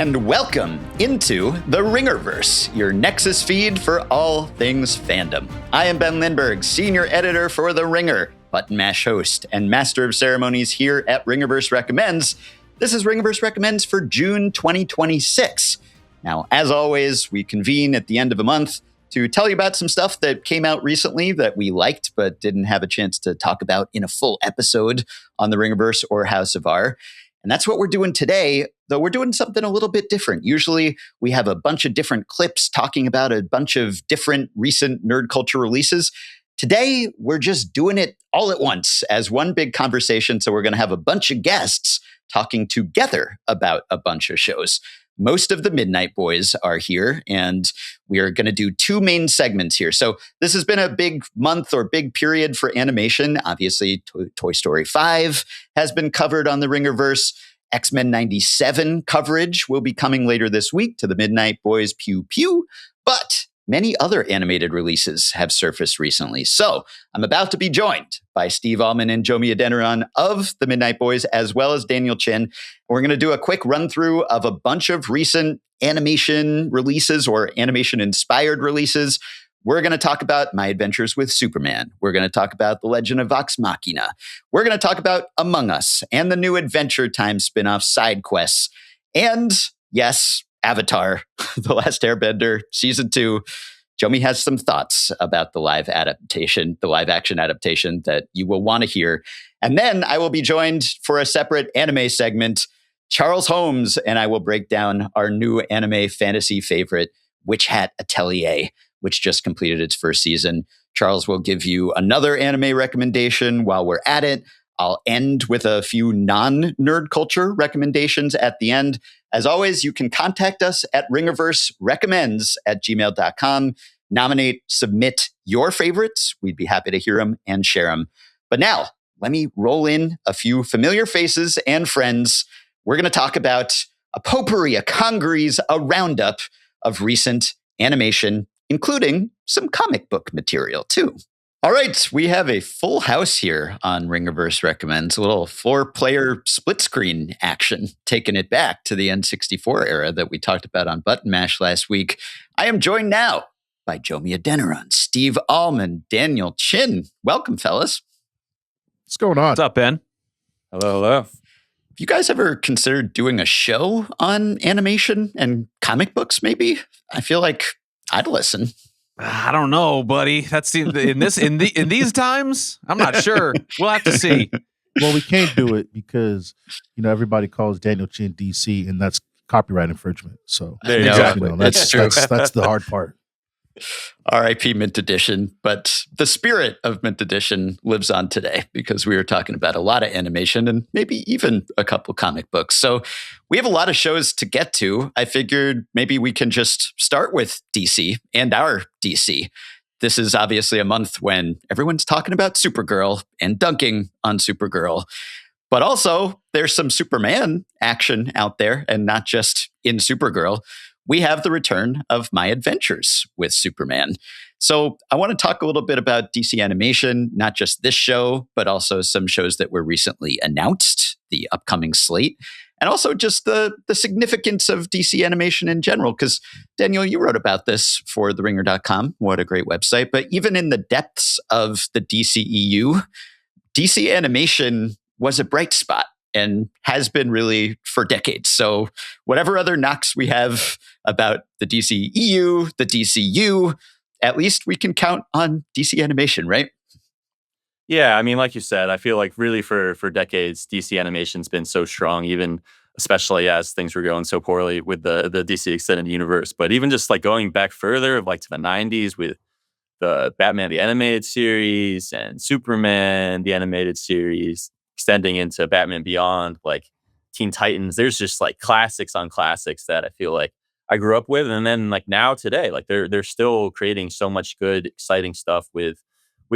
and welcome into the Ringerverse, your Nexus feed for all things fandom. I am Ben Lindbergh, senior editor for The Ringer, button mash host, and master of ceremonies here at Ringerverse Recommends. This is Ringerverse Recommends for June 2026. Now, as always, we convene at the end of a month to tell you about some stuff that came out recently that we liked but didn't have a chance to talk about in a full episode on the Ringerverse or House of R. And that's what we're doing today, though we're doing something a little bit different. Usually we have a bunch of different clips talking about a bunch of different recent nerd culture releases. Today, we're just doing it all at once as one big conversation. So we're going to have a bunch of guests talking together about a bunch of shows. Most of the Midnight Boys are here, and we are going to do two main segments here. So this has been a big month or big period for animation. Obviously, Toy Story 5 has been covered on the Ringerverse. X-Men 97 coverage will be coming later this week to the Midnight Boys Pew Pew. But many other animated releases have surfaced recently. So I'm about to be joined by Steve Ahlman and Jomi Adeniran of the Midnight Boys, as well as Daniel Chin. We're going to do a quick run through of a bunch of recent animation releases or animation-inspired releases. We're going to talk about My Adventures with Superman. We're going to talk about The Legend of Vox Machina. We're going to talk about Among Us and the new Adventure Time spin-off Side Quests. And yes, Avatar, The Last Airbender, Season 2. Jomi has some thoughts about the live action adaptation that you will want to hear. And then I will be joined for a separate anime segment, Charles Holmes, and I will break down our new anime fantasy favorite, Witch Hat Atelier, which just completed its first season. Charles will give you another anime recommendation while we're at it. I'll end with a few non-nerd culture recommendations at the end. As always, you can contact us at ringerverserecommends@gmail.com. Nominate, submit your favorites. We'd be happy to hear them and share them. But now, let me roll in a few familiar faces and friends. We're going to talk about a potpourri, a congeries, a roundup of recent animation, including some comic book material, too. All right, we have a full house here on Ringerverse Recommends, a little 4-player split screen action, taking it back to the N64 era that we talked about on Button Mash last week. I am joined now by Jomi Adeniran, Steve Ahlman, Daniel Chin. Welcome, fellas. What's going on? What's up, Ben? Hello. Have you guys ever considered doing a show on animation and comic books, maybe? I feel like I'd listen. I don't know, buddy. That's in these times. I'm not sure. We'll have to see. Well, we can't do it because everybody calls Daniel Chin DC, and that's copyright infringement. So exactly, that's true. That's the hard part. R.I.P. Mint Edition, but the spirit of Mint Edition lives on today because we were talking about a lot of animation and maybe even a couple comic books. So we have a lot of shows to get to. I figured maybe we can just start with DC and our DC. This is obviously a month when everyone's talking about Supergirl and dunking on Supergirl. But also, there's some Superman action out there, and not just in Supergirl. We have the return of My Adventures with Superman. So I want to talk a little bit about DC animation, not just this show, but also some shows that were recently announced, the upcoming slate, and also just the significance of DC animation in general. Because, Daniel, you wrote about this for TheRinger.com. What a great website. But even in the depths of the DCEU, DC animation was a bright spot and has been really for decades. So whatever other knocks we have about the DCEU, the DCU, at least we can count on DC animation, right? Yeah, I mean, like you said, I feel like really for decades, DC animation's been so strong, even especially as things were going so poorly with the DC Extended Universe. But even just like going back further, like to the 90s with the Batman, the animated series, and Superman, the animated series, extending into Batman Beyond, like Teen Titans, there's just like classics on classics that I feel like I grew up with. And then like now today, like they're still creating so much good, exciting stuff with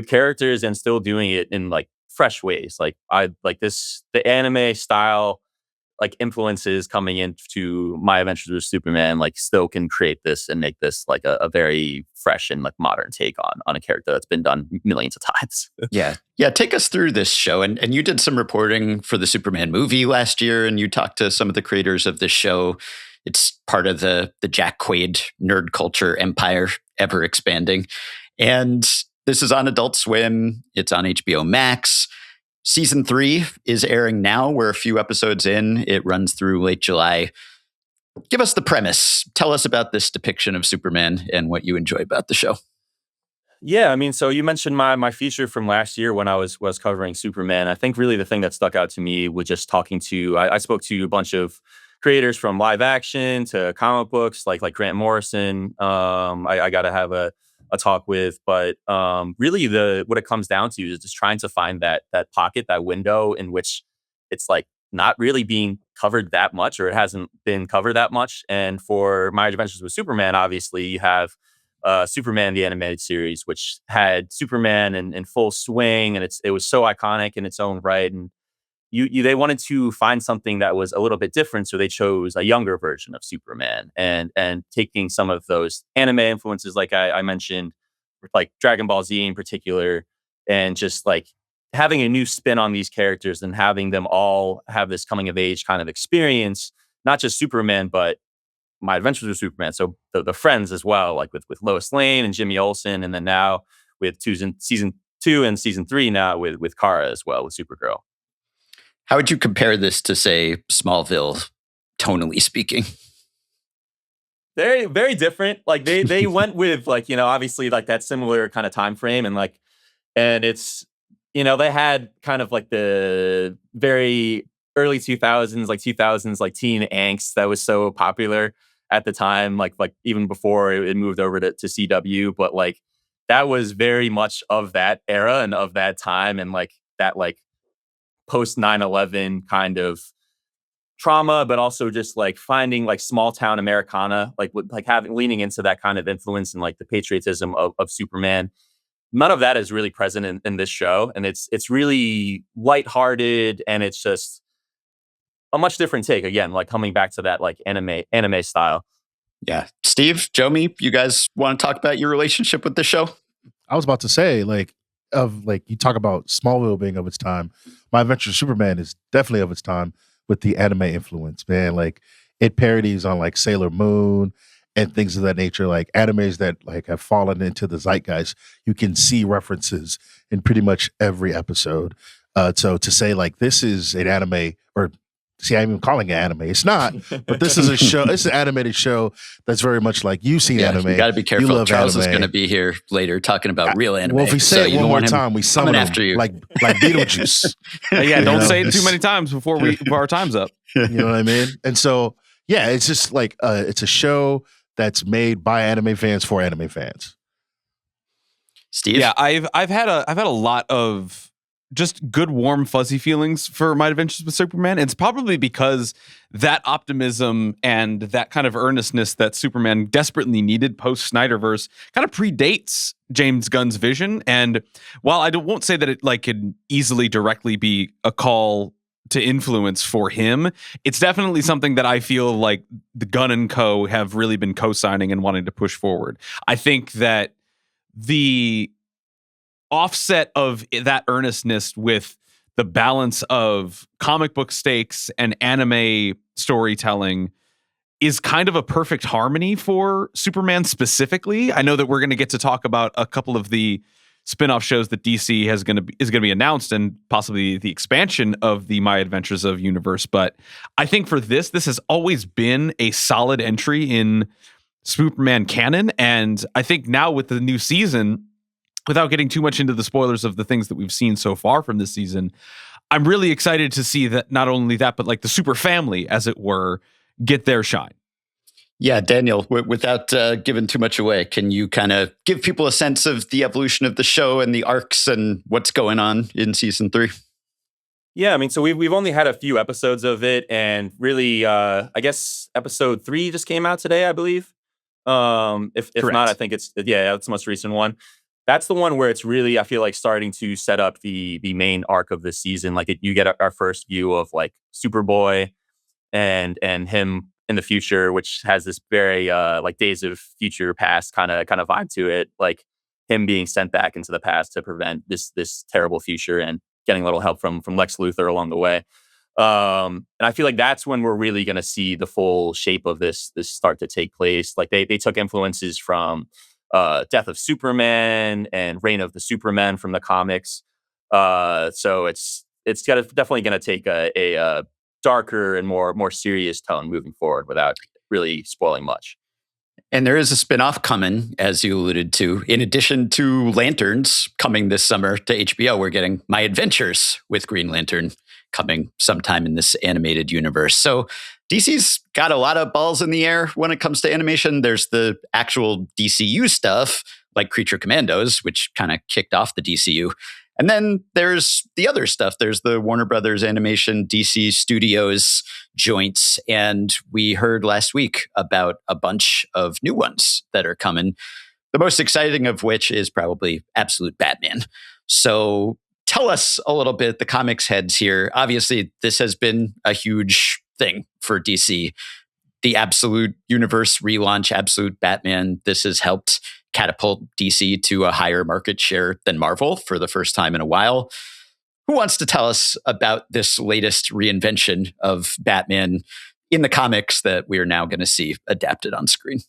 characters and still doing it in like fresh ways. Like I like this, the anime style like influences coming into My Adventures with Superman, like still can create this and make this like a very fresh and like modern take on a character that's been done millions of times. Yeah. Take us through this show. And you did some reporting for the Superman movie last year, and you talked to some of the creators of this show. It's part of the Jack Quaid nerd culture empire, ever expanding. And this is on Adult Swim. It's on HBO Max. Season 3 is airing now. We're a few episodes in. It runs through late July. Give us the premise. Tell us about this depiction of Superman and what you enjoy about the show. Yeah, I mean, so you mentioned my feature from last year when I was covering Superman. I think really the thing that stuck out to me was just talking to, I spoke to a bunch of creators from live action to comic books, like Grant Morrison. I got to have a talk with, but really what it comes down to is just trying to find that pocket, that window in which it's like not really being covered that much, or it hasn't been covered that much. And for My Adventures with Superman, obviously you have Superman the animated series, which had Superman in full swing, and it was so iconic in its own right. And they wanted to find something that was a little bit different, so they chose a younger version of Superman, and taking some of those anime influences, like I mentioned, like Dragon Ball Z in particular, and just like having a new spin on these characters and having them all have this coming of age kind of experience, not just Superman, but My Adventures with Superman. So the friends as well, like with Lois Lane and Jimmy Olsen, and then now with season 2 and season 3 now with Kara as well, with Supergirl. How would you compare this to, say, Smallville, tonally speaking? Very, very different. Like they went with, like, obviously like that similar kind of time frame, and it's, they had kind of like the very early 2000s, like teen angst that was so popular at the time, like even before it moved over to CW. But like that was very much of that era and of that time, and like that like post 9/11 kind of trauma, but also just like finding like small town Americana, like with like leaning into that kind of influence and like the patriotism of Superman. None of that is really present in this show, and it's really lighthearted, and it's just a much different take. Again, like coming back to that like anime style. Yeah. Steve, Jomi, you guys want to talk about your relationship with the show? I was about to say, you talk about Smallville being of its time. My Adventure Superman is definitely of its time with the anime influence, man. Like it parodies on like Sailor Moon and things of that nature, like animes that like have fallen into the zeitgeist. You can see references in pretty much every episode. So to say like this is an anime, or see, I'm even calling it anime. It's not, but this is a show. It's an animated show that's very much like you've seen anime. You got to be careful. You love Charles anime. is going to be here later talking about real anime. Well, if we say it one more time, we summon him after you, like Beetlejuice. Yeah, don't say it too many times before our time's up. You know what I mean? And so, yeah, it's just like it's a show that's made by anime fans for anime fans. Steve, Yeah, I've had a lot of just good, warm, fuzzy feelings for My Adventures with Superman. And it's probably because that optimism and that kind of earnestness that Superman desperately needed post Snyderverse kind of predates James Gunn's vision. And while I won't say that it like could easily directly be a call to influence for him, it's definitely something that I feel like the Gunn and Co. have really been co-signing and wanting to push forward. I think that the offset of that earnestness with the balance of comic book stakes and anime storytelling is kind of a perfect harmony for Superman specifically. I know that we're going to get to talk about a couple of the spin-off shows that DC is going to be announced, and possibly the expansion of the My Adventures of universe. But I think for this has always been a solid entry in Superman canon. And I think now with the new season, without getting too much into the spoilers of the things that we've seen so far from this season, I'm really excited to see that not only that, but like the super family, as it were, get their shine. Yeah, Daniel, without giving too much away, can you kind of give people a sense of the evolution of the show and the arcs and what's going on in season 3? Yeah, I mean, so we've only had a few episodes of it, and really, I guess episode 3 just came out today, I believe. If not, I think it's the most recent one. That's the one where it's really, I feel like, starting to set up the main arc of the season. Like you get our first view of like Superboy and him in the future, which has this very like Days of Future Past kind of vibe to it, like him being sent back into the past to prevent this terrible future and getting a little help from Lex Luthor along the way. And I feel like that's when we're really going to see the full shape of this start to take place. Like they took influences from Death of Superman and Reign of the Superman from the comics. So it's definitely going to take a darker and more serious tone moving forward without really spoiling much. And there is a spinoff coming, as you alluded to. In addition to Lanterns coming this summer to HBO, we're getting My Adventures with Green Lantern coming sometime in this animated universe. So DC's got a lot of balls in the air when it comes to animation. There's the actual DCU stuff, like Creature Commandos, which kind of kicked off the DCU. And then there's the other stuff. There's the Warner Brothers Animation, DC Studios joints. And we heard last week about a bunch of new ones that are coming. The most exciting of which is probably Absolute Batman. So tell us a little bit, the comics heads here. Obviously, this has been a huge thing for DC. The Absolute Universe relaunch, Absolute Batman, this has helped catapult DC to a higher market share than Marvel for the first time in a while. Who wants to tell us about this latest reinvention of Batman in the comics that we are now going to see adapted on screen?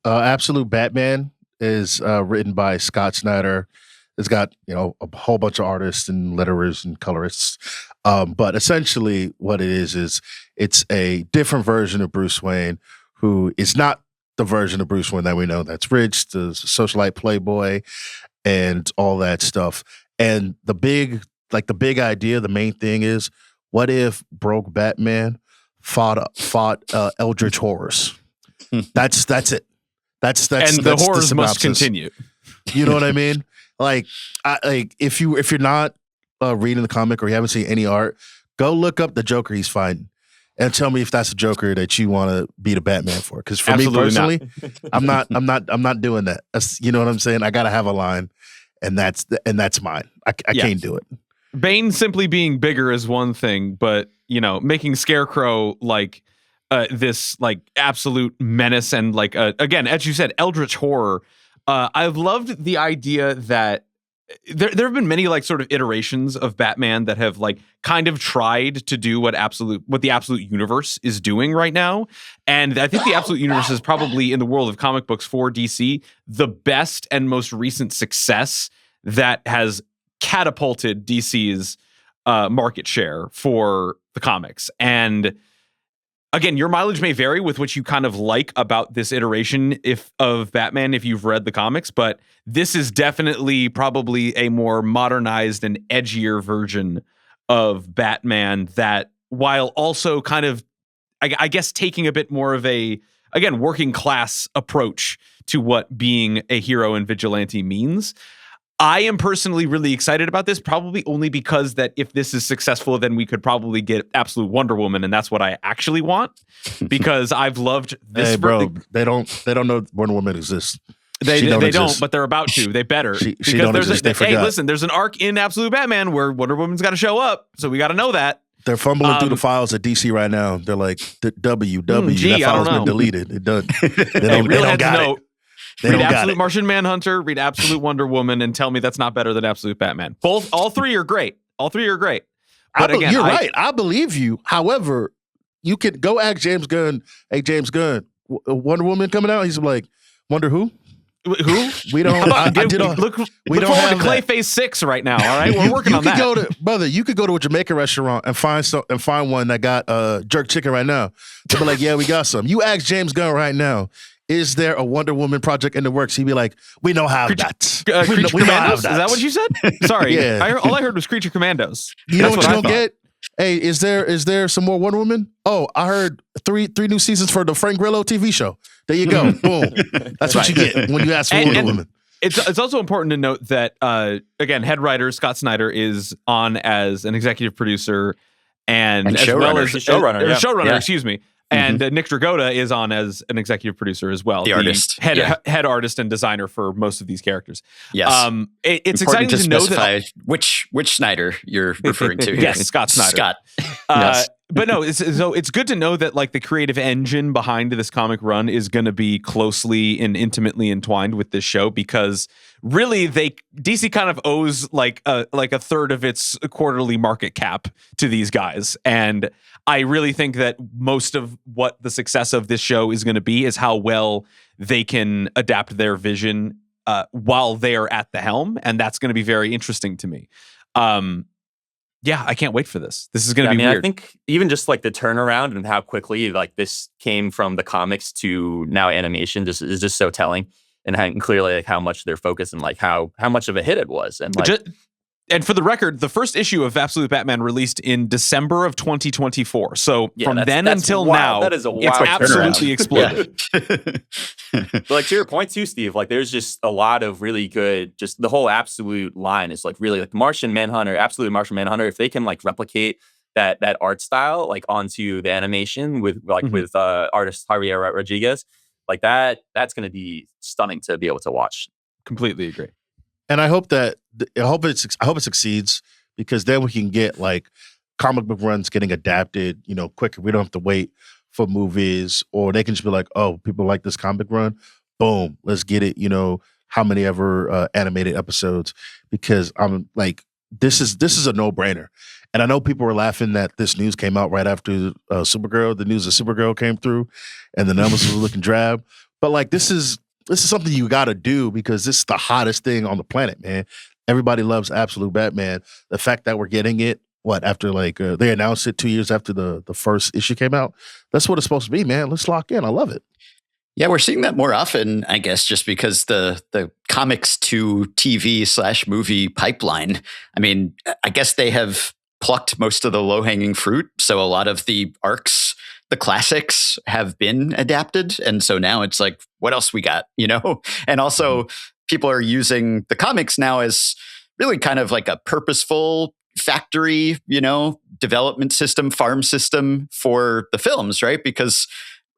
Absolute Batman is written by Scott Snyder. It's got, a whole bunch of artists and letterers and colorists. But essentially what it is it's a different version of Bruce Wayne, who is not the version of Bruce Wayne that we know that's rich, the socialite playboy, and all that stuff. And the big idea, the main thing is, what if broke Batman fought eldritch horrors? That's it. That's and the horrors must continue. You know what I mean? If you're not reading the comic or you haven't seen any art, go look up the Joker he's fighting and tell me if that's a Joker that you want to beat a Batman for. Because for Absolutely me personally, I'm not doing that. You know what I'm saying? I gotta have a line, and that's mine. I can't do it. Bane simply being bigger is one thing, but making Scarecrow this absolute menace and again, as you said, eldritch horror. I've loved the idea that there have been many sort of iterations of Batman that have kind of tried to do what the Absolute Universe is doing right now. And I think the Absolute Universe is probably, in the world of comic books for DC, the best and most recent success that has catapulted DC's market share for the comics. And again, your mileage may vary with what you kind of like about this iteration of Batman if you've read the comics, but this is definitely probably a more modernized and edgier version of Batman that, while also kind of, I guess, taking a bit more of a, again, working class approach to what being a hero and vigilante means. I am personally really excited about this, probably only because that if this is successful, then we could probably get Absolute Wonder Woman, and that's what I actually want, because I've loved this. Hey, bro, they don't know Wonder Woman exists. They don't, but they're about to. They better. She don't exist. They forgot. Hey, listen, there's an arc in Absolute Batman where Wonder Woman's got to show up, so we got to know that. They're fumbling through the files at DC right now. They're like, W, that file's been deleted. It done. They don't got it. Read Absolute Martian Manhunter, read Absolute Wonder Woman, and tell me that's not better than Absolute Batman. All three are great. But again, you're right. I believe you. However, you could go ask James Gunn. Hey, James Gunn, Wonder Woman coming out? He's like, Wonder who? Who? We don't. Look forward to Clayface 6 right now. All right, we're working on that. Brother, you could go to a Jamaican restaurant and find one that got jerk chicken right now. They'll be like, yeah, we got some. You ask James Gunn right now, is there a Wonder Woman project in the works? He'd be like, we don't have that. Creature Commandos? Is that what you said? Sorry. Yeah. All I heard was Creature Commandos. You know what you don't get? Hey, is there some more Wonder Woman? Oh, I heard three new seasons for the Frank Grillo TV show. There you go. Boom. That's what you get when you ask for Wonder Woman. It's also important to note that, again, head writer Scott Snyder is on as an executive producer and as well as showrunner, excuse me. And Nick Dragotta is on as an executive producer as well. The artist. Head artist and designer for most of these characters. Yes. It's exciting to know that which Snyder you're referring to here. Yes, Scott Snyder. Scott. Yes. But no, it's good to know that like the creative engine behind this comic run is going to be closely and intimately entwined with this show, because really DC kind of owes like a third of its quarterly market cap to these guys. And I really think that most of what the success of this show is going to be is how well they can adapt their vision while they are at the helm. And that's going to be very interesting to me. Yeah, I can't wait for this. This is going to be weird. I think even just like the turnaround and how quickly like this came from the comics to now animation is just so telling, and clearly like how much they're focused and like how much of a hit it was. And like, and for the record, the first issue of Absolute Batman released in December of 2024. So from then until now, that is a wild it's absolutely exploded. But like to your point too, Steve, like there's just a lot of really good, just the whole Absolute line is like really like Martian Manhunter, Absolute Martian Manhunter. If they can like replicate that art style like onto the animation with with artist Javier Rodriguez, like that's going to be stunning to be able to watch. Completely agree. And I hope that I hope it succeeds, because then we can get like comic book runs getting adapted, quicker. We don't have to wait for movies, or they can just be like, oh, people like this comic run, boom, let's get it. How many ever animated episodes? Because I'm like, this is a no-brainer. And I know people were laughing that this news came out right after Supergirl. The news of Supergirl came through, and the numbers were looking drab. But like, this is something you got to do, because this is the hottest thing on the planet, man. Everybody loves Absolute Batman. The fact that we're getting it, after like they announced it 2 years after the first issue came out, that's what it's supposed to be, man. Let's lock in. I love it. Yeah, we're seeing that more often, I guess, just because the comics to TV/movie pipeline. I mean, I guess they have plucked most of the low-hanging fruit. So a lot of the arcs, the classics, have been adapted. And so now it's like, what else we got, And also people are using the comics now as really kind of like a purposeful factory, development system, farm system for the films, right? Because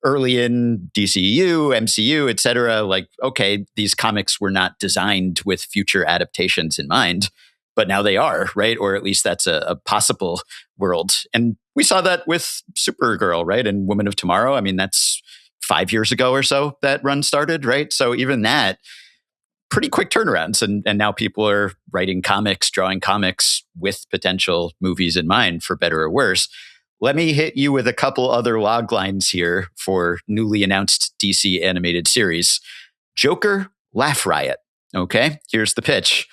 early in DCU, MCU, et cetera, like, okay, these comics were not designed with future adaptations in mind, but now they are, right? Or at least that's a possible world. And we saw that with Supergirl, right? And Woman of Tomorrow. I mean, that's 5 years ago or so that run started, right? So even that, pretty quick turnarounds. And now people are writing comics, drawing comics with potential movies in mind, for better or worse. Let me hit you with a couple other log lines here for newly announced DC animated series. Joker, Laugh Riot. Okay, here's the pitch.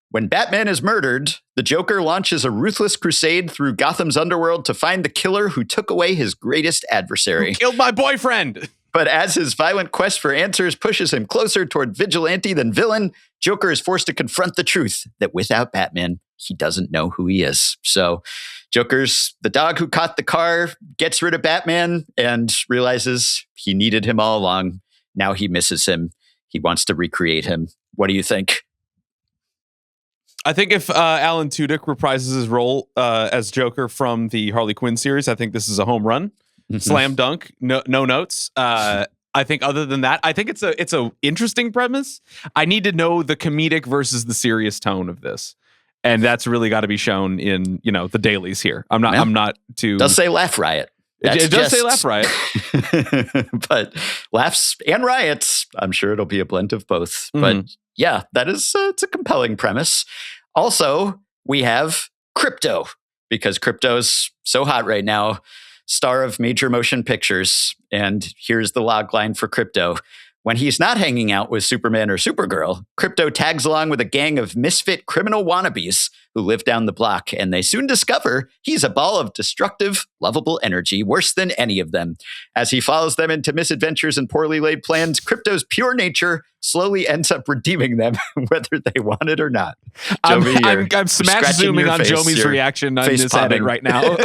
When Batman is murdered, the Joker launches a ruthless crusade through Gotham's underworld to find the killer who took away his greatest adversary. Who killed my boyfriend. But as his violent quest for answers pushes him closer toward vigilante than villain, Joker is forced to confront the truth that without Batman, he doesn't know who he is. So Joker's the dog who caught the car, gets rid of Batman, and realizes he needed him all along. Now he misses him. He wants to recreate him. What do you think? I think if Alan Tudyk reprises his role as Joker from the Harley Quinn series, I think this is a home run. Slam dunk, no notes. I think other than that, I think it's a interesting premise. I need to know the comedic versus the serious tone of this, and that's really got to be shown in the dailies here. I'm not too. It does say Laugh Riot. It does say Laugh Riot, but laughs and riots. I'm sure it'll be a blend of both. But yeah, that is it's a compelling premise. Also, we have Crypto, because Crypto's so hot right now. Star of major motion pictures. And here's the log line for Crypto. When he's not hanging out with Superman or Supergirl, Crypto tags along with a gang of misfit criminal wannabes who live down the block, and they soon discover he's a ball of destructive, lovable energy, worse than any of them. As he follows them into misadventures and poorly laid plans, Crypto's pure nature slowly ends up redeeming them, whether they want it or not. Jomi, I'm smash zooming on Jomi's reaction on this edit right now.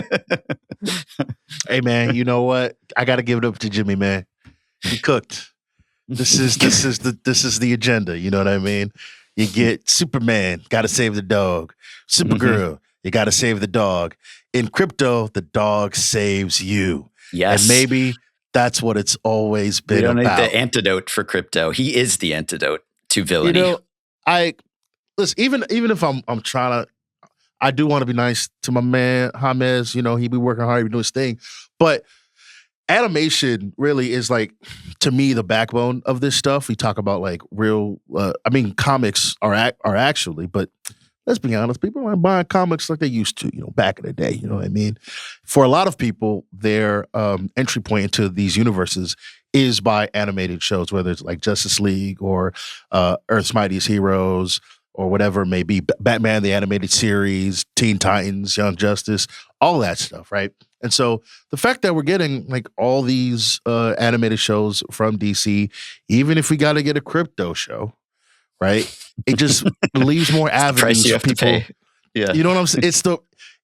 Hey man, you know what? I got to give it up to Jimmy, man. He cooked. This is the agenda. You know what I mean? You get Superman, got to save the dog. Supergirl, you got to save the dog. In Crypto, the dog saves you. Yes, and maybe that's what it's always been about. We don't need the antidote for Crypto. He is the antidote to villainy. Listen. Even if I'm trying to, I do want to be nice to my man James. You know, he be working hard, he be doing his thing. But animation really is like, to me, the backbone of this stuff. We talk about like real. Comics are actually, but let's be honest, people aren't buying comics like they used to, back in the day. You know what I mean? For a lot of people, their entry point into these universes is by animated shows, whether it's like Justice League or Earth's Mightiest Heroes or whatever it may be, Batman, the animated series, Teen Titans, Young Justice, all that stuff, right? And so the fact that we're getting like all these animated shows from DC, even if we got to get a crypto show, right? It just leaves more avenues for people. Yeah, you know what I'm saying?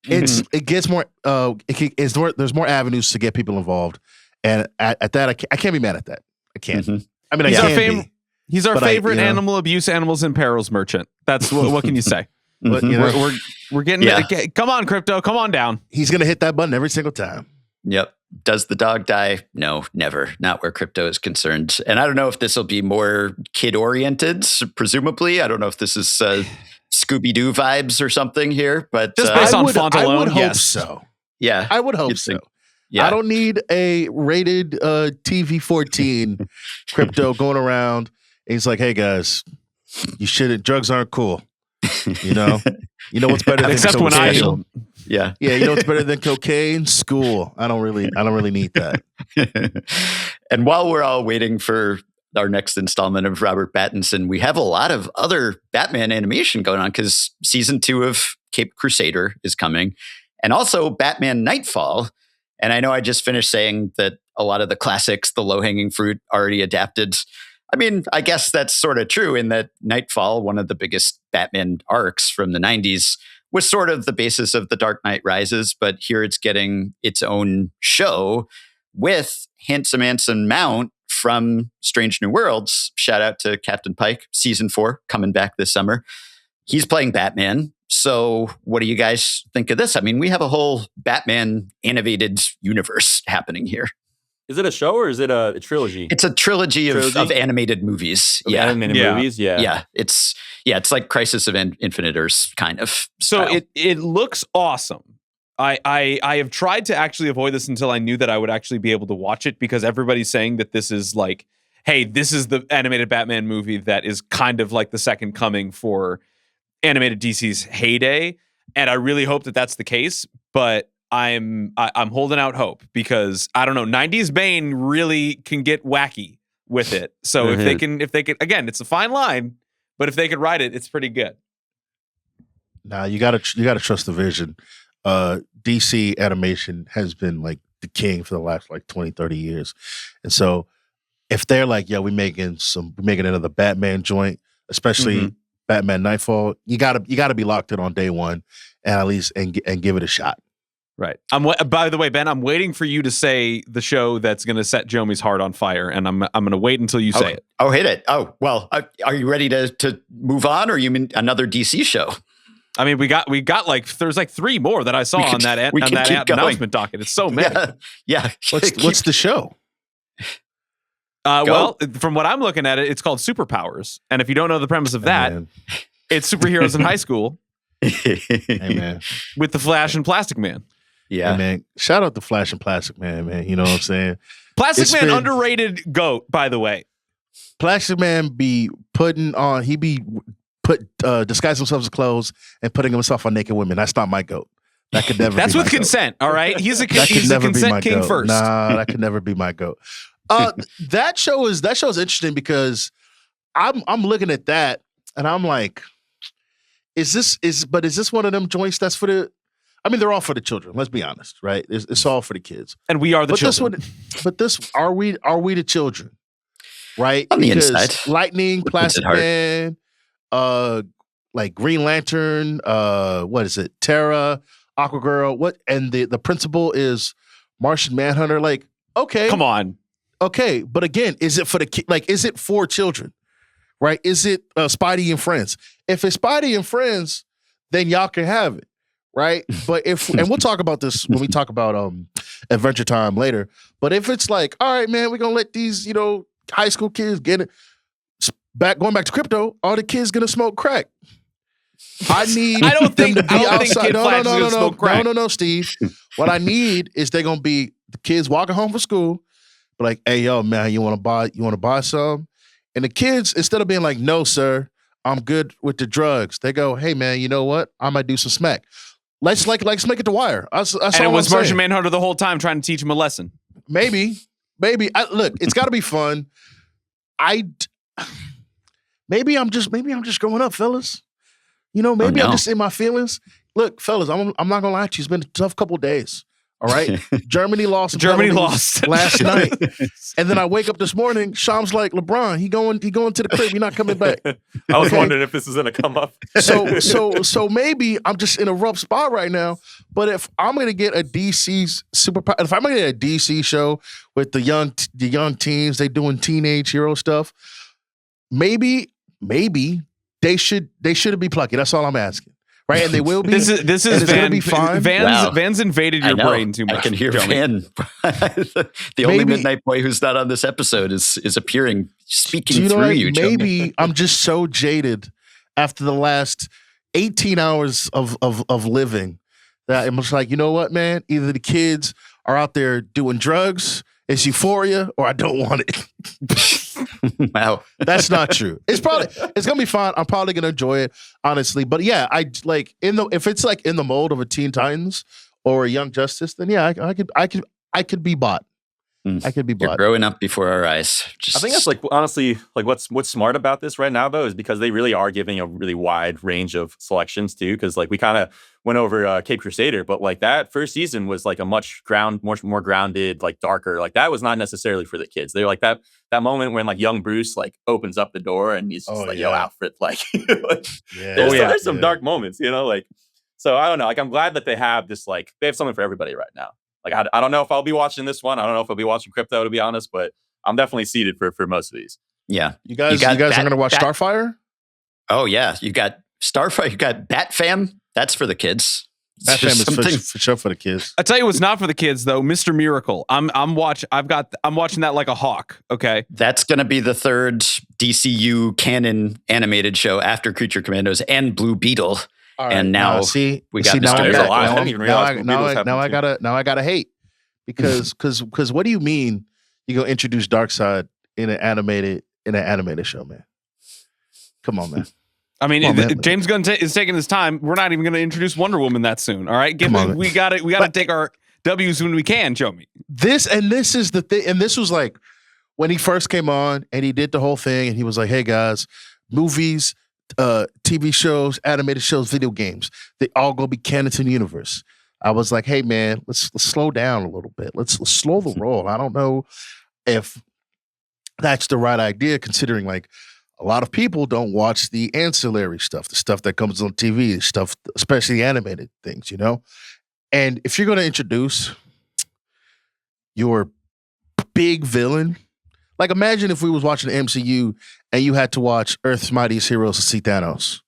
It gets more. There's more avenues to get people involved, and at that, I can't be mad at that. I can't. Mm-hmm. I mean, he's our favorite animal abuse, animals in perils merchant. That's what can you say? But, we're getting. Come on, crypto. Come on down. He's gonna hit that button every single time. Yep. Does the dog die? No, never. Not where crypto is concerned. And I don't know if this will be more kid-oriented, presumably. I don't know if this is Scooby-Doo vibes or something here, but just based on font alone, I would hope yes. so. Yeah. I would hope so. Yeah. I don't need a rated TV-14 crypto going around. And he's like, hey, guys, you shouldn't. Drugs aren't cool. You know what's better than except cocaine? when I do. Yeah. Yeah, you know what's better than cocaine? School. I don't really need that. And while we're all waiting for our next installment of Robert Pattinson, we have a lot of other Batman animation going on because season 2 of Caped Crusader is coming, and also Batman Knightfall. And I know I just finished saying that a lot of the classics, the low-hanging fruit, already adapted. I mean, I guess that's sort of true in that Knightfall, one of the biggest Batman arcs from the 90s, was sort of the basis of The Dark Knight Rises, but here it's getting its own show with Handsome Anson Mount from Strange New Worlds. Shout out to Captain Pike, season 4, coming back this summer. He's playing Batman. So what do you guys think of this? I mean, we have a whole Batman animated universe happening here. Is it a show or is it a trilogy? It's a trilogy of animated movies. Of animated movies, yeah. It's like Crisis of Infinite Earths kind of. So style. it looks awesome. I have tried to actually avoid this until I knew that I would actually be able to watch it, because everybody's saying that this is like, hey, this is the animated Batman movie that is kind of like the second coming for animated DC's heyday, and I really hope that that's the case. But I'm holding out hope, because I don't know, 90s Bane really can get wacky with it. So if they can, again, it's a fine line, but if they could write it, it's pretty good. Nah, you gotta trust the vision. DC animation has been like the king for the last like 20, 30 years. And so if they're like, yeah, we're making another Batman joint, especially Batman Knightfall, you gotta be locked in on day one and at least and give it a shot. Right. By the way, Ben, I'm waiting for you to say the show that's going to set Jomi's heart on fire, and I'm going to wait until you say it. Oh, hit it. Oh, well, are you ready to move on, or you mean another DC show? I mean, we got like, there's like 3 more that I saw on that announcement docket. It's so many. Yeah. What's the show? Well, from what I'm looking at it's called Superpowers. And if you don't know the premise of that, it's superheroes in high school. Hey, man. With the Flash and Plastic Man. Yeah. Hey, man. Shout out to Flash and Plastic Man. You know what I'm saying? Plastic Man, underrated goat, by the way. Plastic Man be disguise himself as clothes and putting himself on naked women. That's not my goat. That could never That's be with my consent, goat. all right? He's a never consent king goat. first. Nah, that could never be my goat. That show is interesting because I'm looking at that and I'm like, is this one of them joints that's for the, I mean, they're all for the children. Let's be honest, right? It's all for the kids. And we are the children. Are we the children? Right? On the because inside. Lightning, Plastic Man, like Green Lantern, what is it? Terra, Aquagirl, what? And the principal is Martian Manhunter. Like, okay. Come on. Okay. But again, is it for the kid? Like, is it for children? Right? Is it Spidey and Friends? If it's Spidey and Friends, then y'all can have it. Right? But and we'll talk about this when we talk about Adventure Time later. But if it's like, all right, man, we're gonna let these, high school kids get it going back to crypto, all the kids gonna smoke crack. I need I don't think them to be outside. Kid Flash is gonna smoke crack. No, Steve. What I need is they're gonna be the kids walking home from school, but like, hey, yo, man, you want to buy some? And the kids, instead of being like, no, sir, I'm good with the drugs, they go, hey, man, you know what? I might do some smack. Let's make it The Wire. That's And all it was I'm Martian saying. Manhunter the whole time trying to teach him a lesson. Maybe. Look, it's got to be fun. Maybe I'm just growing up, fellas. You know, maybe I'm just in my feelings. Look, fellas, I'm not gonna lie to you. It's been a tough couple days. All right, Germany lost last night, and then I wake up this morning. Sham's like, LeBron, he going to the crib. You're not coming back. I was wondering if this is gonna come up. So maybe I'm just in a rough spot right now. But if I'm gonna get a DC superpower, if I'm gonna get a DC show with the young teens, they doing teenage hero stuff, maybe they should be plucky. That's all I'm asking. Right, and they will be. This is Van. Be fine. Van's invaded your brain too much. I can hear Van. The only midnight boy who's not on this episode is appearing, speaking through you. Maybe I'm just so jaded after the last 18 hours of living that I'm just like, you know what, man? Either the kids are out there doing drugs, it's euphoria, or I don't want it. Wow, that's not true. It's gonna be fun. I'm probably gonna enjoy it, honestly. But yeah, if it's like in the mold of a Teen Titans or a Young Justice, then yeah, I could be bought. I could be bought. You're growing up before our eyes. I think that's honestly what's smart about this right now though is because they really are giving a really wide range of selections too. Because we kind of went over Cape Crusader, but that first season was a much more grounded, darker. That was not necessarily for the kids. They're that moment when young Bruce opens up the door and he's just yo, Alfred, there's some dark moments, So I don't know. I'm glad that they have this they have something for everybody right now. I don't know if I'll be watching this one. I don't know if I'll be watching Crypto, to be honest, but I'm definitely seated for most of these. Yeah. You guys are going to watch Starfire? Oh, yeah. You got Starfire. You got Bat Fam. That's for the kids. Bat Fam is for sure for the kids. I tell you what's not for the kids, though. Mr. Miracle. I'm watching that like a hawk, okay? That's going to be the third DCU canon animated show after Creature Commandos and Blue Beetle. Right, and now we got Mr. Miracle. I didn't even realize I gotta hate because what do you mean you gonna introduce Darkseid in an animated show, man? Come on, man. I mean, James Gunn is taking his time. We're not even going to introduce Wonder Woman that soon. All right, we got to take our W's when we can. Show me this is the thing. And this was when he first came on and he did the whole thing, and he was like, "Hey guys, movies, TV shows, animated shows, video games, they all gonna be canon to the universe." I was like, "Hey man, let's slow down a little bit. Let's slow the roll." I don't know if that's the right idea, considering a lot of people don't watch the ancillary stuff, the stuff that comes on TV, stuff, especially animated things, And if you're going to introduce your big villain, imagine if we was watching the MCU and you had to watch Earth's Mightiest Heroes to see Thanos.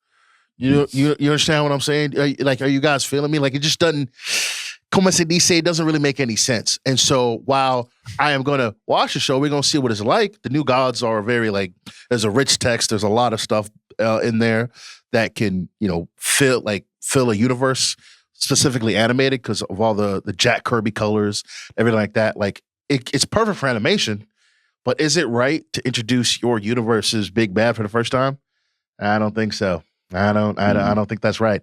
You understand what I'm saying? Are you guys feeling me? It just doesn't, como se dice, it doesn't really make any sense. And so while I am going to watch the show, we're going to see what it's like. The new gods are very there's a rich text. There's a lot of stuff in there that can, fill a universe, specifically animated because of all the Jack Kirby colors, everything like that. It's perfect for animation, but is it right to introduce your universe's big bad for the first time? I don't think so. I don't think that's right.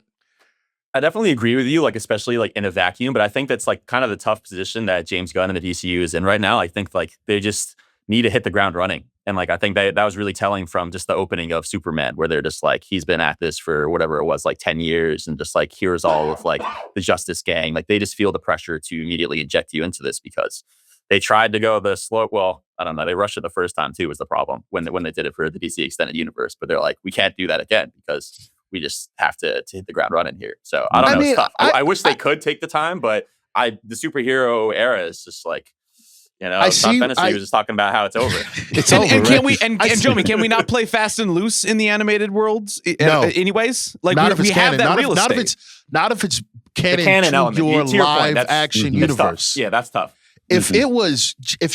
I definitely agree with you, especially in a vacuum, but I think that's kind of the tough position that James Gunn and the DCU is in right now. I think they just need to hit the ground running. And I think that was really telling from just the opening of Superman, where they're just he's been at this for whatever it was, 10 years, and just here's all of the Justice Gang. They just feel the pressure to immediately inject you into this because they tried to go the slow, well, I don't know, they rushed it the first time too was the problem when they did it for the DC Extended Universe, but they're we can't do that again because we just have to hit the ground running here. So I don't know. It's tough. I wish they could take the time, but the superhero era is just Tom Fantasy was just talking about how it's over. It's over. And can we Jomi, can we not play fast and loose in the animated worlds? No. Anyways, not if it's we have canon. that real estate. Not if it's canon, canon to element. your To your point, live action universe. Yeah, that's tough. If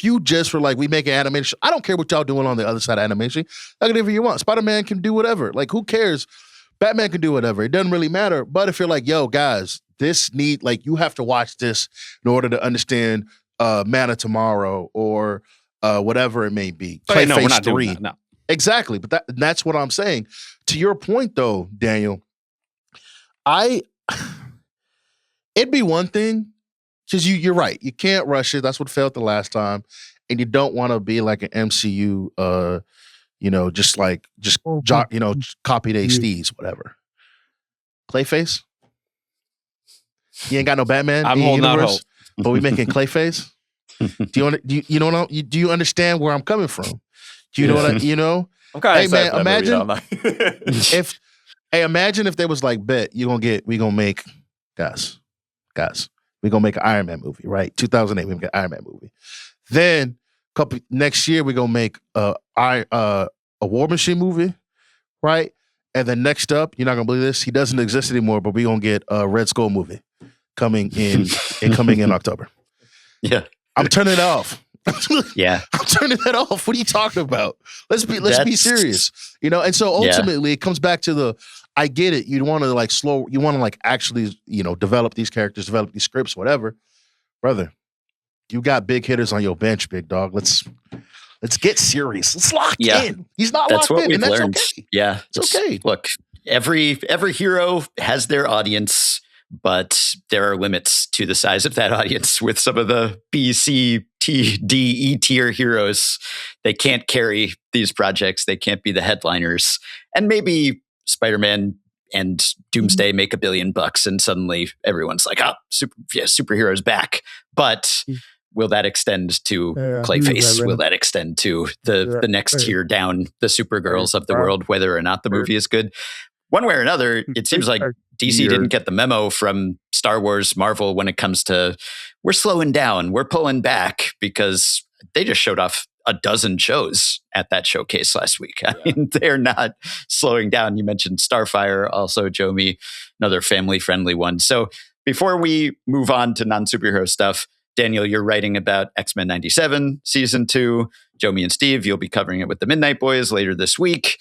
you just were we make an animation, I don't care what y'all doing on the other side of animation. Whatever you want. Spider-Man can do whatever. Who cares? Batman can do whatever. It doesn't really matter. But if you're like, yo, guys, you have to watch this in order to understand Man of Tomorrow or whatever it may be. Clayface no, we're not 3. doing that. No. Exactly. But that's what I'm saying. To your point, though, Daniel, it'd be one thing, because you're right. You can't rush it. That's what failed the last time. And you don't want to be like an MCU, just copy they steez, whatever. Clayface? You ain't got no Batman I'm in the holding out universe, hope. but we making Clayface? Do you understand where I'm coming from? Do you know what I'm kind of excited for that imagine movie, imagine if they was like, bet we gonna make guys, we gonna make an Iron Man movie, right? 2008, we make an Iron Man movie. Then next year we gonna make a War Machine movie, right? And then next up, you're not gonna believe this, he doesn't exist anymore, but we gonna get a Red Skull movie coming in October. Yeah. I'm turning it off. Yeah. I'm turning that off. What are you talking about? Let's be serious. And so ultimately it comes back to I get it. You want to actually, develop these characters, develop these scripts, whatever. Brother, you got big hitters on your bench, big dog. Let's get serious. Let's lock in. He's not that's locked what in, we've and that's learned. okay. Yeah. It's okay. Look, every hero has their audience, but there are limits to the size of that audience with some of the B, C, T, D, E tier heroes. They can't carry these projects. They can't be the headliners. And maybe Spider-Man and Doomsday make $1 billion and suddenly everyone's like, superheroes back. But will that extend to Clayface? Will that extend to the next tier down, the Supergirls of the world, whether or not the movie is good? One way or another, it seems like DC didn't get the memo from Star Wars, Marvel when it comes to, we're slowing down, we're pulling back, because they just showed off a dozen shows at that showcase last week. I mean, they're not slowing down. You mentioned Starfire, also Jomi, another family-friendly one. So before we move on to non-superhero stuff, Daniel, you're writing about X-Men 97 Season 2. Jomi and Steve, you'll be covering it with the Midnight Boys later this week.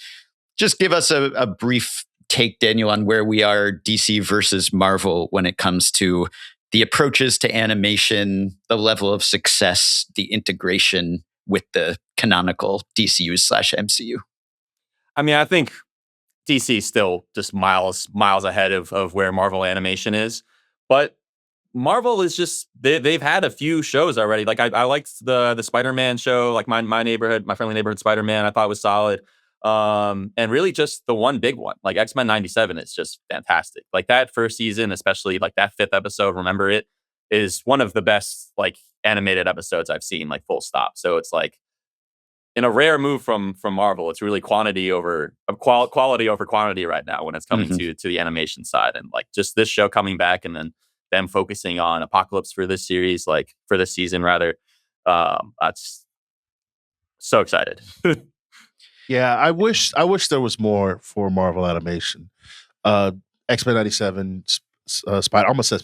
Just give us a brief take, Daniel, on where we are DC versus Marvel when it comes to the approaches to animation, the level of success, the integration with the canonical DCU/MCU. I mean, I think DC is still just miles ahead of where Marvel animation is. But Marvel is just, they've had a few shows already. Like I liked the Spider-Man show, like my friendly neighborhood Spider-Man, I thought was solid. And really just the one big one, like X-Men 97 is just fantastic. Like that first season, especially like that 5th episode, Remember It, is one of the best like animated episodes I've seen, like full stop. So it's like, in a rare move from Marvel, it's really quality over quantity right now when it's coming to the animation side. And like just this show coming back and then them focusing on Apocalypse for this series, like for this season rather. That's so excited. Yeah, I wish there was more for Marvel animation. X-Men 97, I almost said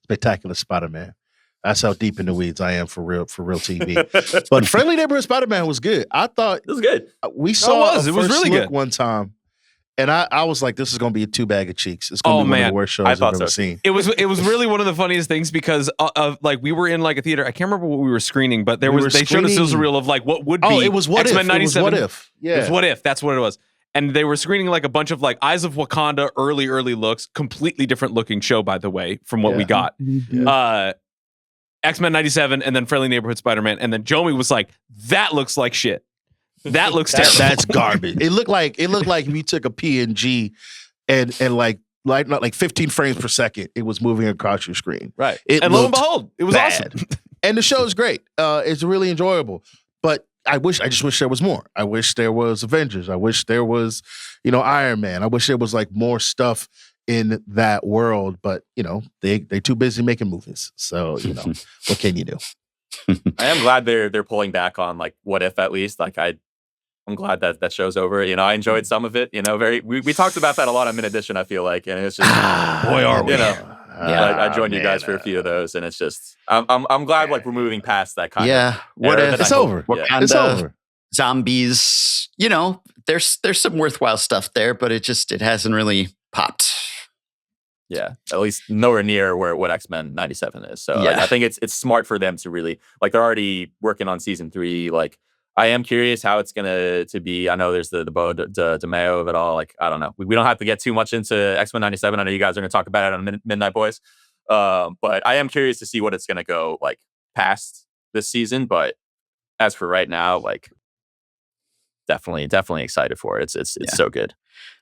Spectacular Spider-Man. That's how deep in the weeds I am for real TV. But Friendly Neighborhood Spider-Man was good. I thought it was good. We saw it was really good one time, and I was like, this is going to be a 2 bag of cheeks. It's going to be one of the worst shows I've ever seen. It was really one of the funniest things because of like we were in like a theater. I can't remember what we were screening, but they showed a sizzle reel of like what would be. It was What X-Men If. 97. It was What If. Yeah. It was What If. That's what it was. And they were screening like a bunch of like Eyes of Wakanda early looks, completely different looking show, by the way, from what we got. Yeah. X-Men 97 and then Friendly Neighborhood Spider-Man. And then Jomi was like, that looks like shit. That looks terrible. That's garbage. It looked like if you took a PNG and like 15 frames per second, it was moving across your screen. Right. And lo and behold, it was bad. awesome. And the show is great. It's really enjoyable. But I just wish there was more. I wish there was Avengers. I wish there was, Iron Man. I wish there was like more stuff in that world, but they too busy making movies. So what can you do? I am glad they're pulling back on like What If, at least. Like I'm glad that show's over. I enjoyed some of it. We talked about that a lot on Mid Edition, I feel like, and it's just boy are we. I joined you guys for a few of those, and it's just I'm glad like we're moving past that kind of What if it's over? Wakanda, It's over. Zombies, there's some worthwhile stuff there, but it hasn't really popped. Yeah, at least nowhere near what X-Men 97 is. So like, I think it's smart for them to really, like, they're already working on season 3. Like, I am curious how it's gonna to be. I know there's the Bo de Mayo of it all. Like, I don't know. We don't have to get too much into X-Men 97. I know you guys are gonna talk about it on Midnight Boys. But I am curious to see what it's gonna go like past this season. But as for right now, like, definitely excited for it. It's so good.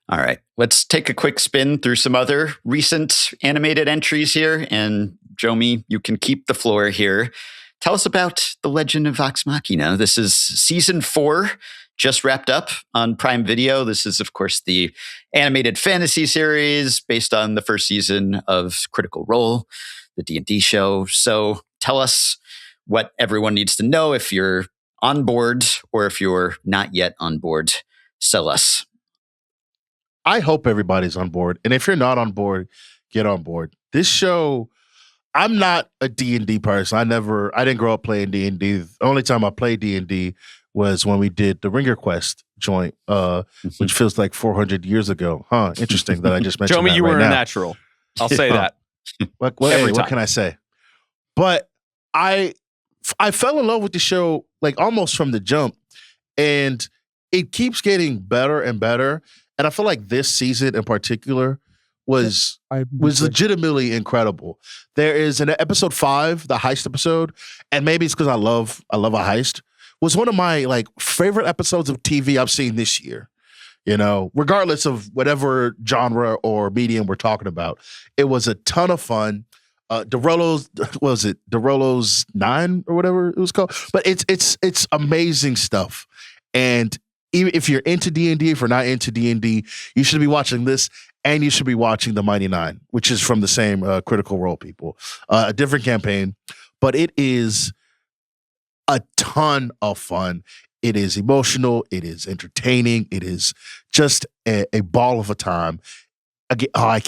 All right, let's take a quick spin through some other recent animated entries here. And Jomi, you can keep the floor here. Tell us about The Legend of Vox Machina. This is season 4, just wrapped up on Prime Video. This is, of course, the animated fantasy series based on the first season of Critical Role, the D&D show. So tell us what everyone needs to know if you're on board or if you're not yet on board. Sell us. I hope everybody's on board. And if you're not on board, get on board. This show, I'm not a D&D person. I didn't grow up playing D&D. The only time I played D&D was when we did the Ringer Quest joint, which feels like 400 years ago. Huh, interesting that I just mentioned Jomi, that you right were now. a natural. I'll say that. What time. can I say? But I fell in love with the show like almost from the jump, and it keeps getting better and better. And I feel like this season in particular was legitimately incredible. There is an episode 5, the heist episode, and maybe it's because I love a heist, was one of my like favorite episodes of TV I've seen this year. You know, regardless of whatever genre or medium we're talking about, it was a ton of fun. DeRollo's 9 or whatever it was called, but it's amazing stuff. And even if you're into D&D, if you're not into D&D, you should be watching this, and you should be watching The Mighty Nine, which is from the same Critical Role people. A different campaign, but it is a ton of fun. It is emotional. It is entertaining. It is just a ball of a time. Again, I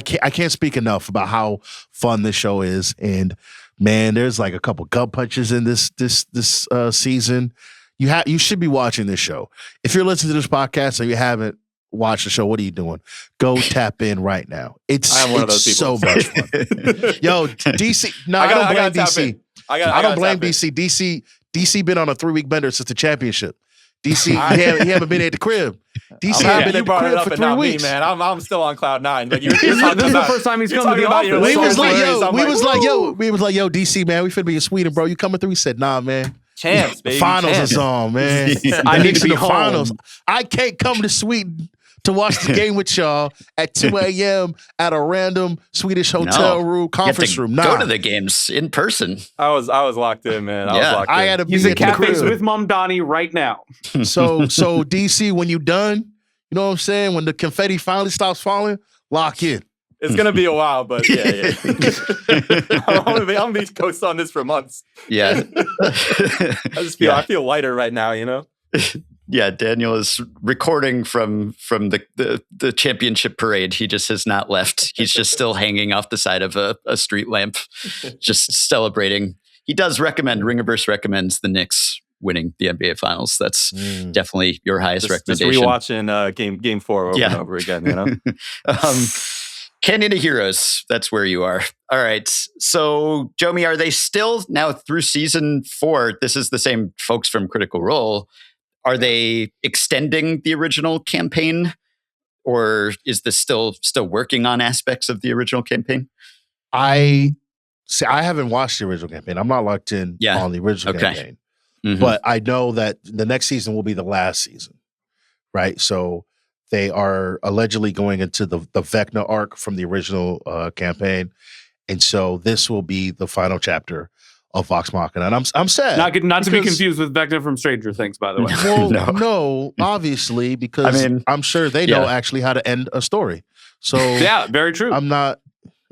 can't speak enough about how fun this show is. And man, there's like a couple gut punches in this season. You should be watching this show. If you're listening to this podcast and you haven't watched the show, what are you doing? Go tap in right now. I am one of those people. So much fun. Yo, DC. No, I don't blame DC. I don't blame DC. DC been on a 3-week bender since the championship. DC, he haven't been at the crib. DC haven't been at the crib for 3 weeks. Me, man. I'm still on cloud 9. But this is the first time he's come to the office. We was like, yo, DC, man, we finna be in Sweden, bro. You coming through? He said, nah, man. Champs, baby. Finals is on, man. I need to be the home. Finals. I can't come to Sweden to watch the game with y'all at 2 a.m. at a random Swedish hotel room, conference room. Go to the games in person. I was locked in, man. I had to be He's at at the cafes crib. with Mom Donnie right now. So DC, when you done, you know what I'm saying? When the confetti finally stops falling, lock in. It's gonna be a while, but yeah. I'm gonna be ghost on this for months. Yeah. I feel lighter right now, you know? Yeah, Daniel is recording from the championship parade. He just has not left. He's just still hanging off the side of a street lamp, just celebrating. He does recommend, Ringerverse recommends the Knicks winning the NBA Finals. That's definitely your highest recommendation. Just rewatching game 4 over and over again, you know? Canyon of Heroes, that's where you are. All right. So, Jomi, are they still now through season 4? This is the same folks from Critical Role. Are they extending the original campaign, or is this still working on aspects of the original campaign? I haven't watched the original campaign. I'm not locked in on the original campaign. Mm-hmm. But I know that the next season will be the last season, right? So they are allegedly going into the Vecna arc from the original campaign. And so this will be the final chapter of Vox Machina. And I'm sad. Not to be confused with Vecna from Stranger Things, by the way. Well, no, obviously, because I'm sure they know actually how to end a story. So yeah, very true. I'm not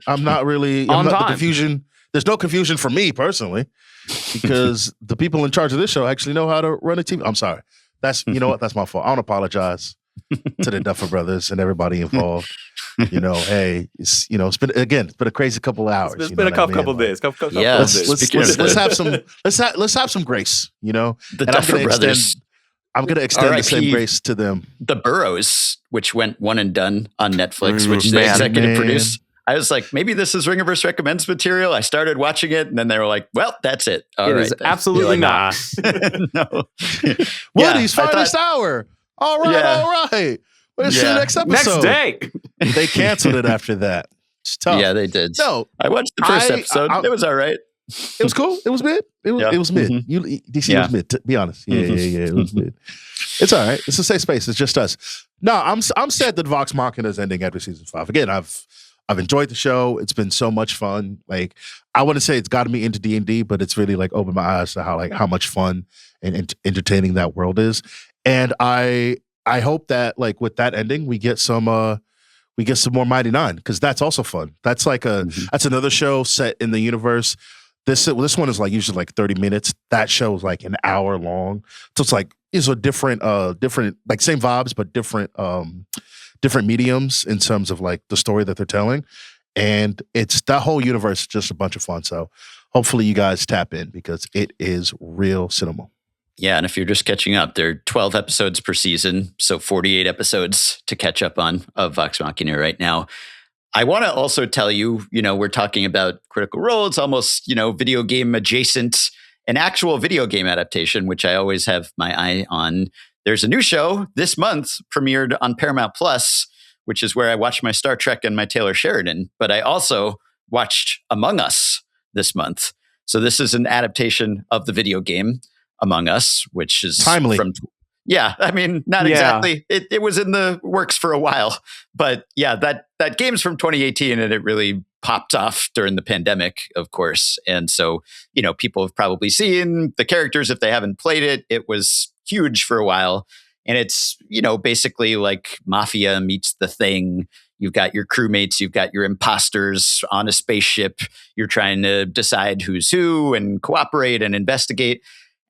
really the confusion. There's no confusion for me personally, because the people in charge of this show actually know how to run a TV. I'm sorry. You know what? That's my fault. I don't apologize to the Duffer Brothers and everybody involved. You know, hey, it's been a crazy couple of hours. It's been a couple days. Let's have some grace. You know, The Duffer Brothers. I'm going to extend the same R.I.P. grace to them. The Burrows, which went one and done on Netflix, which they Man. executive produced. I was like, maybe this is Ringerverse Recommends material. I started watching it, and then they were like, well, that's it. All It right, is then. absolutely You're not. no. Woody's I finest thought- hour. All right, Yeah. all right. Where's Yeah. the next episode? Next day. They canceled it after that. It's tough. Yeah, they did. No, I watched the first I- episode. I- It was all right. it was cool. It was mid. It was mid. Mhm. DC Yeah. was mid. To be honest, yeah. It was mid. It's all right. It's a safe space. It's just us. No, I'm sad that Vox Machina is ending after season 5. Again, I've enjoyed the show. It's been so much fun. Like, I wouldn't say it's gotten me into D&D, but it's really like opened my eyes to how much fun and entertaining that world is. And I hope that like with that ending, we get some more Mighty Nine, because that's also fun. That's like that's another show set in the universe. This one is like usually like 30 minutes. That show is like an hour long. So it's like it's a different like same vibes but different mediums in terms of like the story that they're telling. And it's that whole universe is just a bunch of fun. So hopefully you guys tap in, because it is real cinema. Yeah, and if you're just catching up, there are 12 episodes per season, so 48 episodes to catch up on of Vox Machina right now. I want to also tell you, we're talking about Critical Role. It's almost, video game adjacent, an actual video game adaptation, which I always have my eye on. There's a new show this month, premiered on Paramount Plus, which is where I watched my Star Trek and my Taylor Sheridan. But I also watched Among Us this month. So this is an adaptation of the video game Among Us, which is Timely. Yeah, I mean, not Yeah. exactly. It was in the works for a while, but yeah, that game's from 2018, and it really popped off during the pandemic, of course. And so, people have probably seen the characters if they haven't played it. It was huge for a while, and it's basically like Mafia meets The Thing. You've got your crewmates, you've got your imposters on a spaceship. You're trying to decide who's who and cooperate and investigate.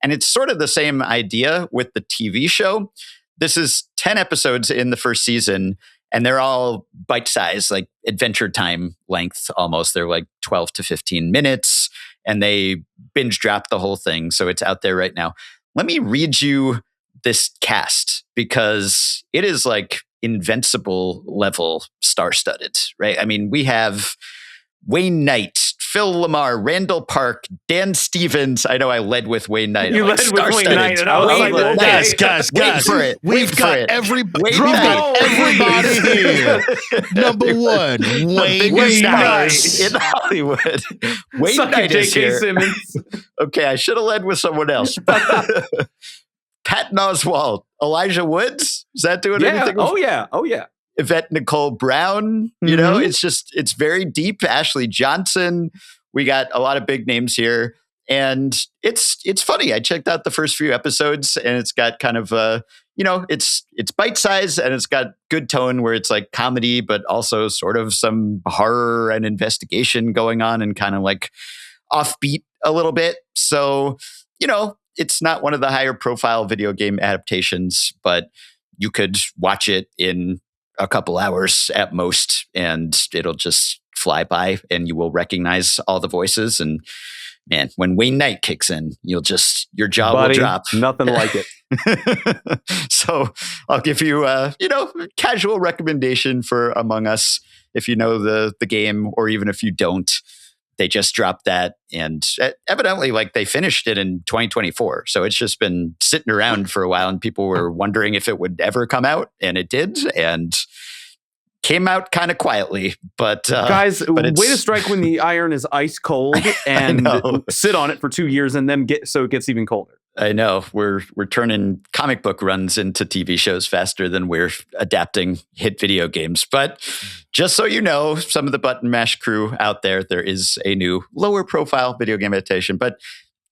And it's sort of the same idea with the TV show. This is 10 episodes in the first season, and they're all bite-sized, like Adventure Time length almost. They're like 12 to 15 minutes, and they binge drop the whole thing. So it's out there right now. Let me read you this cast, because it is like Invincible level star-studded, right? I mean, we have Wayne Knight, Phil Lamar, Randall Park, Dan Stevens. I know I led with Wayne Knight. You led with Wayne Knight, and I was like, Wayne okay. Knight. Guys, Wait for it. We've got everybody here. Number one, Wayne Wayne Knight. Knight in Hollywood. Wayne Suck it, Knight is J.K. here. Simmons. Okay, I should have led with someone else. Patton Oswalt, Elijah Woods. Is that doing Yeah. anything? Oh yeah. Oh yeah. Yvette Nicole Brown. It's very deep. Ashley Johnson. We got a lot of big names here, and it's funny. I checked out the first few episodes, and it's got kind of it's bite sized, and it's got good tone where it's like comedy, but also sort of some horror and investigation going on, and kind of like offbeat a little bit. So it's not one of the higher profile video game adaptations, but you could watch it in a couple hours at most, and it'll just fly by, and you will recognize all the voices. And man, when Wayne Knight kicks in, your jaw Buddy, will drop. nothing like it. So I'll give you casual recommendation for Among Us if you know the game, or even if you don't. They just dropped that, and evidently, like, they finished it in 2024. So it's just been sitting around for a while, and people were wondering if it would ever come out, and it did, and came out kind of quietly. But Guys, but way to strike when the iron is ice cold, and know. sit on it for 2 years, and then it gets even colder. I know we're turning comic book runs into TV shows faster than we're adapting hit video games. But just so you know, some of the Button Mash crew out there is a new lower profile video game adaptation. But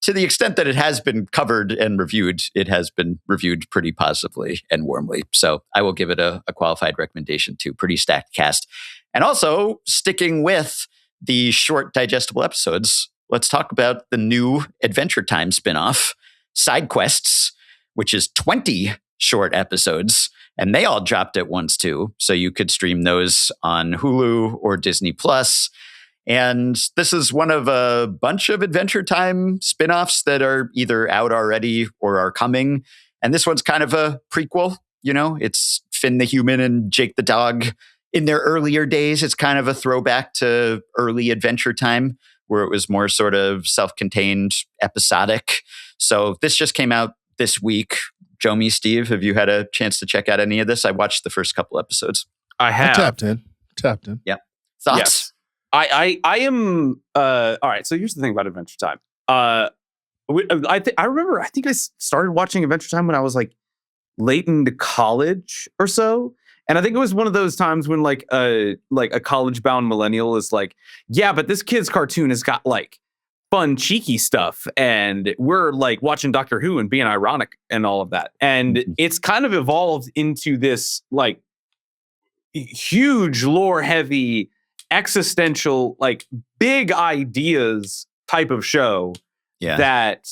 to the extent that it has been covered and reviewed, it has been reviewed pretty positively and warmly. So I will give it a qualified recommendation too. Pretty stacked cast. And also, sticking with the short digestible episodes, let's talk about the new Adventure Time spinoff, Side Quests, which is 20 short episodes, and they all dropped at once too. So you could stream those on Hulu or Disney Plus. And this is one of a bunch of Adventure Time spinoffs that are either out already or are coming. And this one's kind of a prequel. It's Finn the human and Jake the dog in their earlier days. It's kind of a throwback to early Adventure Time, where it was more sort of self-contained, episodic. So this just came out this week. Jomi, Steve, have you had a chance to check out any of this? I watched the first couple episodes. I have. Tapped in. Yeah. Thoughts? Yes. I am all right. So here's the thing about Adventure Time. I remember. I think I started watching Adventure Time when I was like late into college or so, and I think it was one of those times when like a college bound millennial is like, yeah, but this kid's cartoon has got like fun, cheeky stuff, and we're like watching Doctor Who and being ironic and all of that, and it's kind of evolved into this like huge lore heavy existential like big ideas type of show that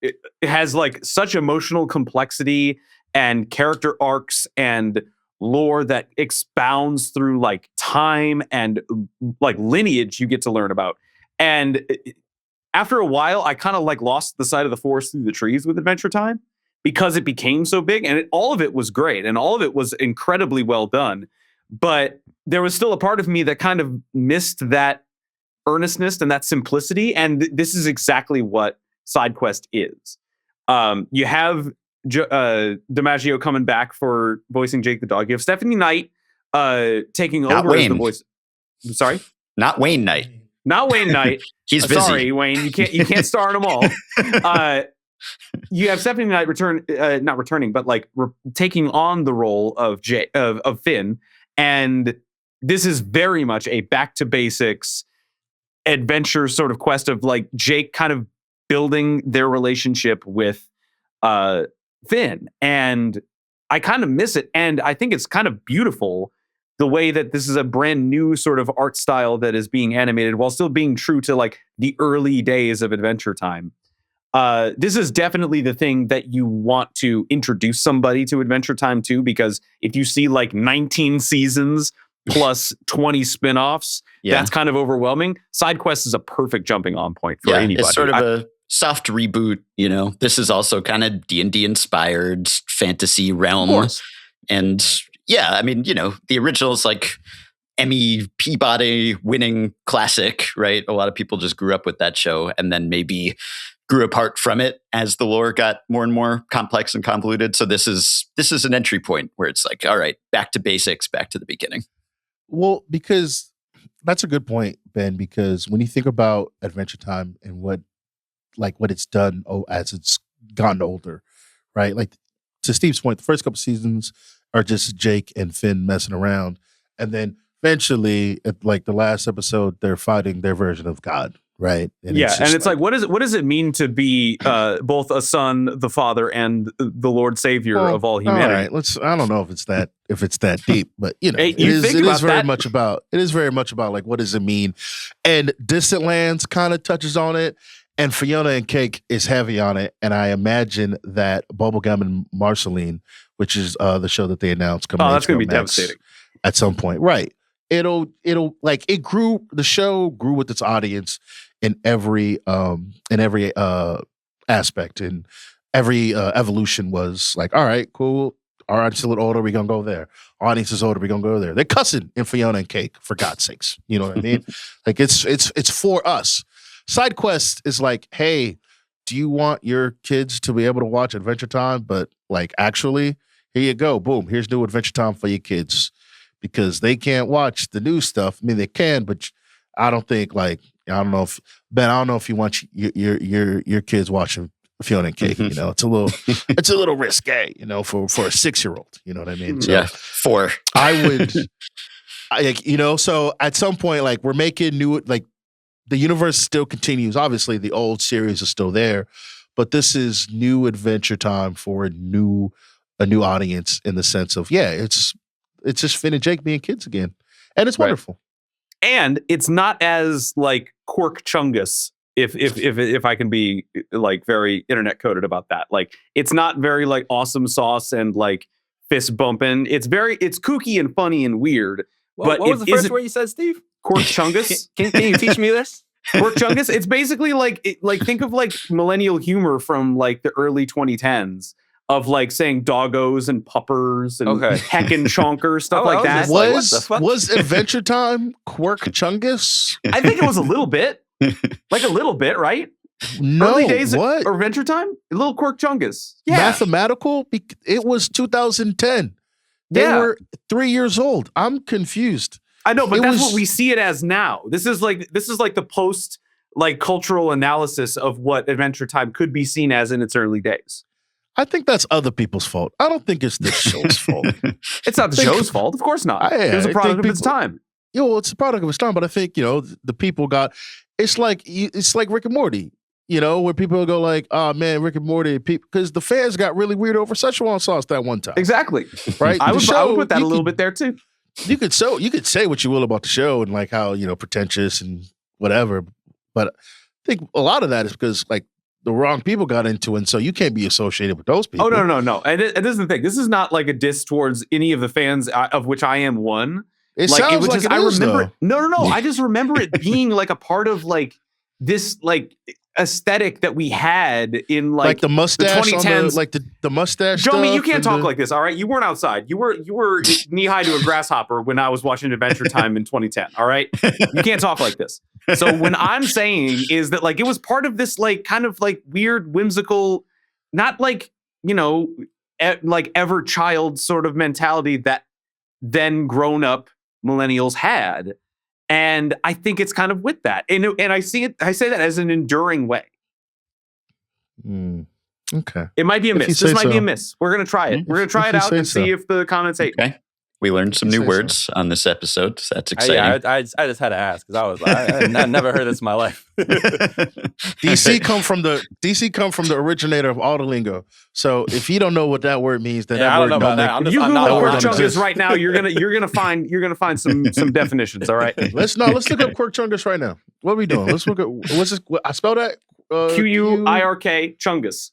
it has like such emotional complexity and character arcs and lore that expounds through like time and like lineage you get to learn about. And after a while I kind of like lost the sight of the forest through the trees with Adventure Time because it became so big, and all of it was great and all of it was incredibly well done. But there was still a part of me that kind of missed that earnestness and that simplicity. And this is exactly what SideQuest is. You have DiMaggio coming back for voicing Jake the dog. You have Stephanie Knight taking Not over Wayne. as the voice. I'm sorry? Not Wayne Knight. Not Wayne Knight. He's busy. Sorry, Wayne. You can't star in them all. You have Stephanie Knight not returning, but like taking on the role of Finn. And this is very much a back to basics adventure sort of quest of like Jake kind of building their relationship with Finn. And I kind of miss it. And I think it's kind of beautiful the way that this is a brand new sort of art style that is being animated while still being true to like the early days of Adventure Time. This is definitely the thing that you want to introduce somebody to Adventure Time to, because if you see like 19 seasons plus 20 spin-offs, that's kind of overwhelming. SideQuest is a perfect jumping on point for anybody. It's sort of a soft reboot, This is also kind of D&D inspired fantasy realm. And I mean, the original is like Emmy Peabody winning classic, right? A lot of people just grew up with that show and then maybe grew apart from it as the lore got more and more complex and convoluted. So this is an entry point where it's like, all right, back to basics, back to the beginning. Well, because that's a good point, Ben, because when you think about Adventure Time and what it's done as it's gotten older, right? Like to Steve's point, the first couple seasons are just Jake and Finn messing around. And then eventually, at like the last episode, they're fighting their version of God. Right. And it's like what does it mean to be both a son, the father, and the Lord Savior of all humanity? All right, I don't know if it's that deep, but Hey, it is very much about like what does it mean? And Distant Lands kind of touches on it, and Fiona and Cake is heavy on it. And I imagine that Bubblegum and Marceline, which is the show that they announced coming that's gonna be Max devastating at some point. Right. It'll like the show grew with its audience in every aspect, and every evolution was like, all right, cool. Our audience is a little older, we're gonna go there. Audience is older, we're gonna go there. They're cussing in Fiona and Cake, for God's sakes. You know what I mean? Like it's for us. SideQuest is like, hey, do you want your kids to be able to watch Adventure Time? But like actually, here you go. Boom, here's new Adventure Time for your kids. Because they can't watch the new stuff. I mean, they can, but I don't think I don't know if you want your kids watching Fiona and Cake. It's a little risque, for a 6-year-old. You know what I mean? So 4. I would, so at some point, like we're making new, like the universe still continues. Obviously, the old series is still there, but this is new Adventure Time for a new audience in the sense of it's just Finn and Jake being kids again. And it's wonderful. And it's not as like Quirk Chungus, if I can be like very internet coded about that. Like it's not very like awesome sauce and like fist bumping. It's kooky and funny and weird. What was the first word you said, Steve? Quirk Chungus. Can you teach me this? Quirk Chungus. It's basically like think of like millennial humor from like the early 2010s of like saying doggos and puppers and heckin' chonkers, stuff Oh, like I was that. just like, what the fuck? Was Adventure Time Quirk Chungus? I think it was a little bit. Like a little bit, right? No, Early days what? or Adventure Time? A little Quirk Chungus. Yeah. Mathematical? It was 2010. They Yeah. were 3 years old. I'm confused. I know, but It that's was- what we see it as now. This is like the post like cultural analysis of what Adventure Time could be seen as in its early days. I think that's other people's fault. I don't think it's the show's fault. It's not the Think- show's fault, of course not. I It was a think product of its people- time. It's a product of its time, but I think, the people got, it's like Rick and Morty, where people go like, oh man, Rick and Morty, because the fans got really weird over Szechuan sauce that one time. Exactly. Right? I The would show, put that a you little could- bit there too. You could say what you will about the show and like how, pretentious and whatever, but I think a lot of that is because like the wrong people got into it, and so you can't be associated with those people. Oh no. And this is the thing. This is not like a diss towards any of the fans of which I am one. It Like sounds was like just, it I is, remember though. No. I just remember it being like a part of like this like aesthetic that we had in like the mustache, 2010s. like the mustache. Jomi, you stuff can't and talk the- like this, all right? You weren't outside. You were knee high to a grasshopper when I was watching Adventure Time in 2010, all right? You can't talk like this. So when I'm saying is that like it was part of this like kind of like weird whimsical, not like, like ever child sort of mentality that then grown up millennials had. And I think it's kind of with that. And I say that as an enduring way. Okay. It might be a If you miss. say This might be so. a miss. We're going to try it. We're going to try If it you out say and see so. if the comments hate. Okay. We learned some You new say so. words on this episode. So that's I exciting. just had to ask because I was like, I never heard this in my life. DC come from the originator of all the lingo. So if you don't know what that word means, then Yeah, that I word don't know don't about that. make- I'm just- You I'm not Google aware Quirk of Chungus. Chungus right now. You're gonna find some definitions. All right. Let's look up Quirk Chungus right now. What are we doing? Let's look at what's this? I spell that QUIRK Chungus.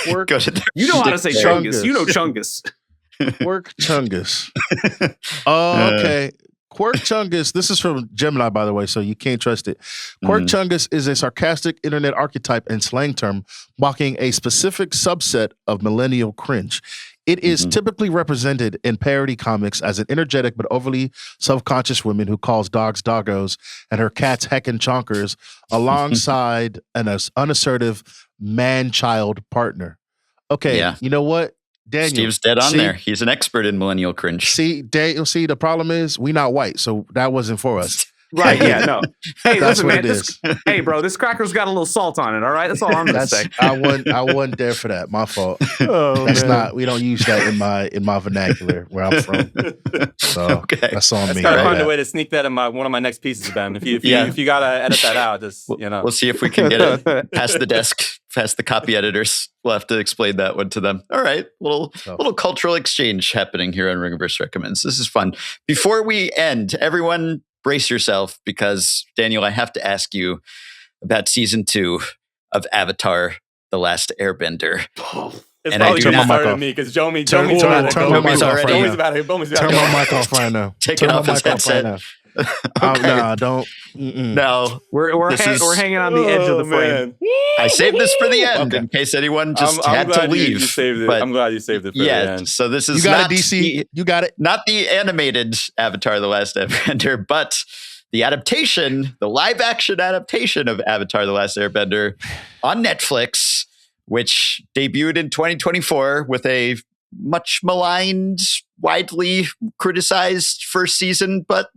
Quirk Go to the You know how to say Chungus. Chungus. You know Chungus. Quirk Chungus. Oh, okay. Quirk Chungus. This is from Gemini, by the way, so you can't trust it. Quirk Chungus is a sarcastic internet archetype and slang term mocking a specific subset of millennial cringe. It is typically represented in parody comics as an energetic but overly self-conscious woman who calls dogs doggos and her cats heckin' chonkers alongside an unassertive man-child partner. Okay, Yeah. you know what? Daniel, Steve's dead on see- there. He's an expert in millennial cringe. Daniel, the problem is we not white, so that wasn't for us. Right. Yeah. No. Hey, That's listen, what man. it is. Hey, bro. This cracker's got a little salt on it. All right. That's all I'm gonna say. I wasn't there for that. My fault. We don't use that in my vernacular where I'm from. So Okay. that's on Let's me. gotta My find a bad. way to sneak that in one of my next pieces, Ben. If you gotta edit that out, just We'll see if we can get it past the desk, past the copy editors. We'll have to explain that one to them. All right, little cultural exchange happening here on Ringiverse Recommends. This is fun. Before we end, everyone brace yourself because Daniel, I have to ask you about season 2 of Avatar: The Last Airbender. It's And I probably do gonna not- start with me because Jomi's Turn my about it. mic off right Jomi's now. about it. Jomi's about Turn it. my mic off right now. Taking Turn off my his mic off right headset. now. Nah, don't. No, We're This is- hanging on the edge of the frame. I saved this for the end Okay. in case anyone just I'm had to glad leave. you saved it. but I'm glad you saved it for the yeah, end. so this is You got not it, DC. You got it. not the animated Avatar: The Last Airbender, but the adaptation, the live action adaptation of Avatar: The Last Airbender on Netflix, which debuted in 2024 with a much maligned, widely criticized first season, but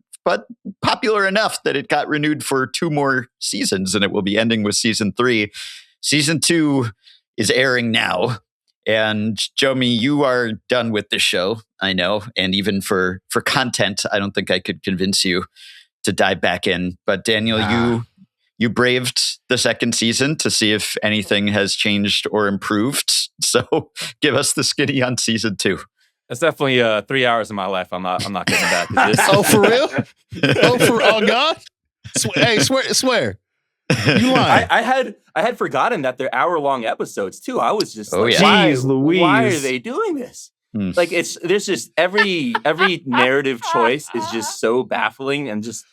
popular enough that it got renewed for 2 more seasons, and it will be ending with season 3. Season 2 is airing now. And Jomi, you are done with the show, I know. And even for content, I don't think I could convince you to dive back in. But Daniel, you braved the second season to see if anything has changed or improved. So give us the skinny on season 2. It's definitely 3 hours of my life. I'm not getting back. This. Oh, for real? Oh, God? Hey, swear. You lying? I had forgotten that they're hour-long episodes too. I was just Oh, like, yeah. why, Jeez Louise. why are they doing this? Like there's just every narrative choice is just so baffling and just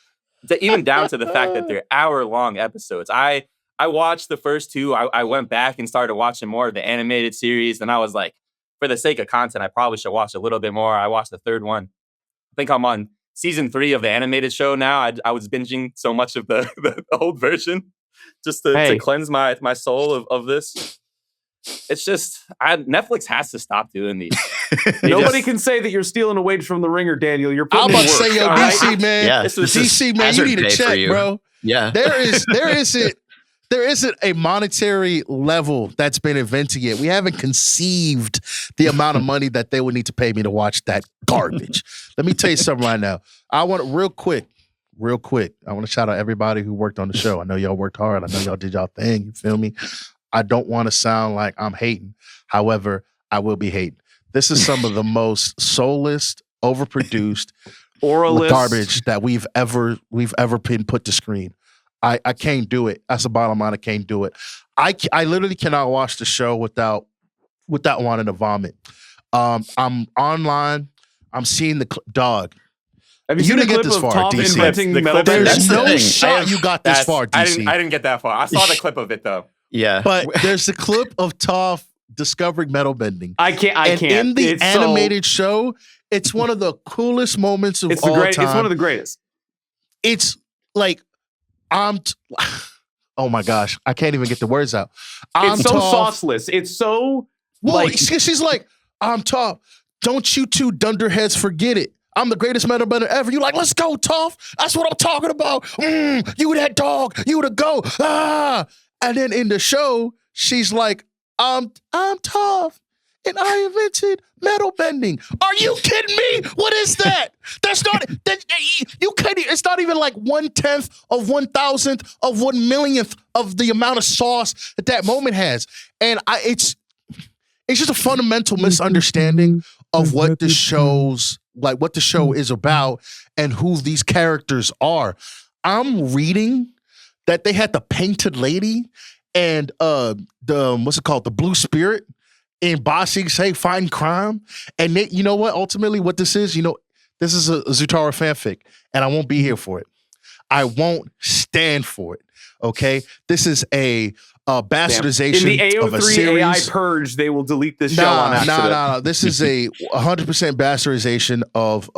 even down to the fact that they're hour-long episodes. I watched the first 2. I went back and started watching more of the animated series, and I was like, for the sake of content, I probably should watch a little bit more. I watched the third one. I think I'm on season 3 of the animated show now. I was binging so much of the old version just to cleanse my soul of this. It's just Netflix has to stop doing these. Nobody can say that you're stealing a wage from the Ringer, Daniel. You're putting I'm about to in work, say, yo, DC, man. Yeah, DC, man, you need a check, bro. Yeah. There isn't a monetary level that's been invented yet. We haven't conceived the amount of money that they would need to pay me to watch that garbage. Let me tell you something right now. I want real quick. I want to shout out everybody who worked on the show. I know y'all worked hard. I know y'all did y'all thing. You feel me? I don't want to sound like I'm hating. However, I will be hating. This is some of the most soulless, overproduced oralist garbage that we've ever been put to screen. I can't do it. That's the bottom line. I can't do it. I literally cannot watch the show without wanting to vomit. I'm online. I'm seeing the dog. Have you seen the clip of Tom inventing metal? There's no shot you got this far, DC. I didn't get that far. I saw the clip of it though. Yeah, but there's a clip of Toph discovering metal bending. I can't. In the animated show, it's one of the coolest moments of all time. It's one of the greatest. It's like oh my gosh, I can't even get the words out. It's so sauceless. It's so she's like, I'm Toph. Don't you two dunderheads forget it. I'm the greatest metal bender ever. You like, let's go, Toph. That's what I'm talking about. You that dog. You the go. And then in the show, she's like, I'm Toph, and I invented metal bending. Are you kidding me? What is that? That's not you can't. It's not even like 1/10 of 1,000th of 1/1,000,000th of the amount of sauce that moment has, and it's just a fundamental misunderstanding of what the show is about and who these characters are. I'm reading that they had the Painted Lady and the Blue Spirit in Bossing say fighting crime. And you know what? Ultimately, what this is, this is a Zutara fanfic, and I won't be here for it. I won't stand for it. Okay, this is a bastardization in the of a AO3 series. AI purge. They will delete this show on accident. No. This is a 100% bastardization of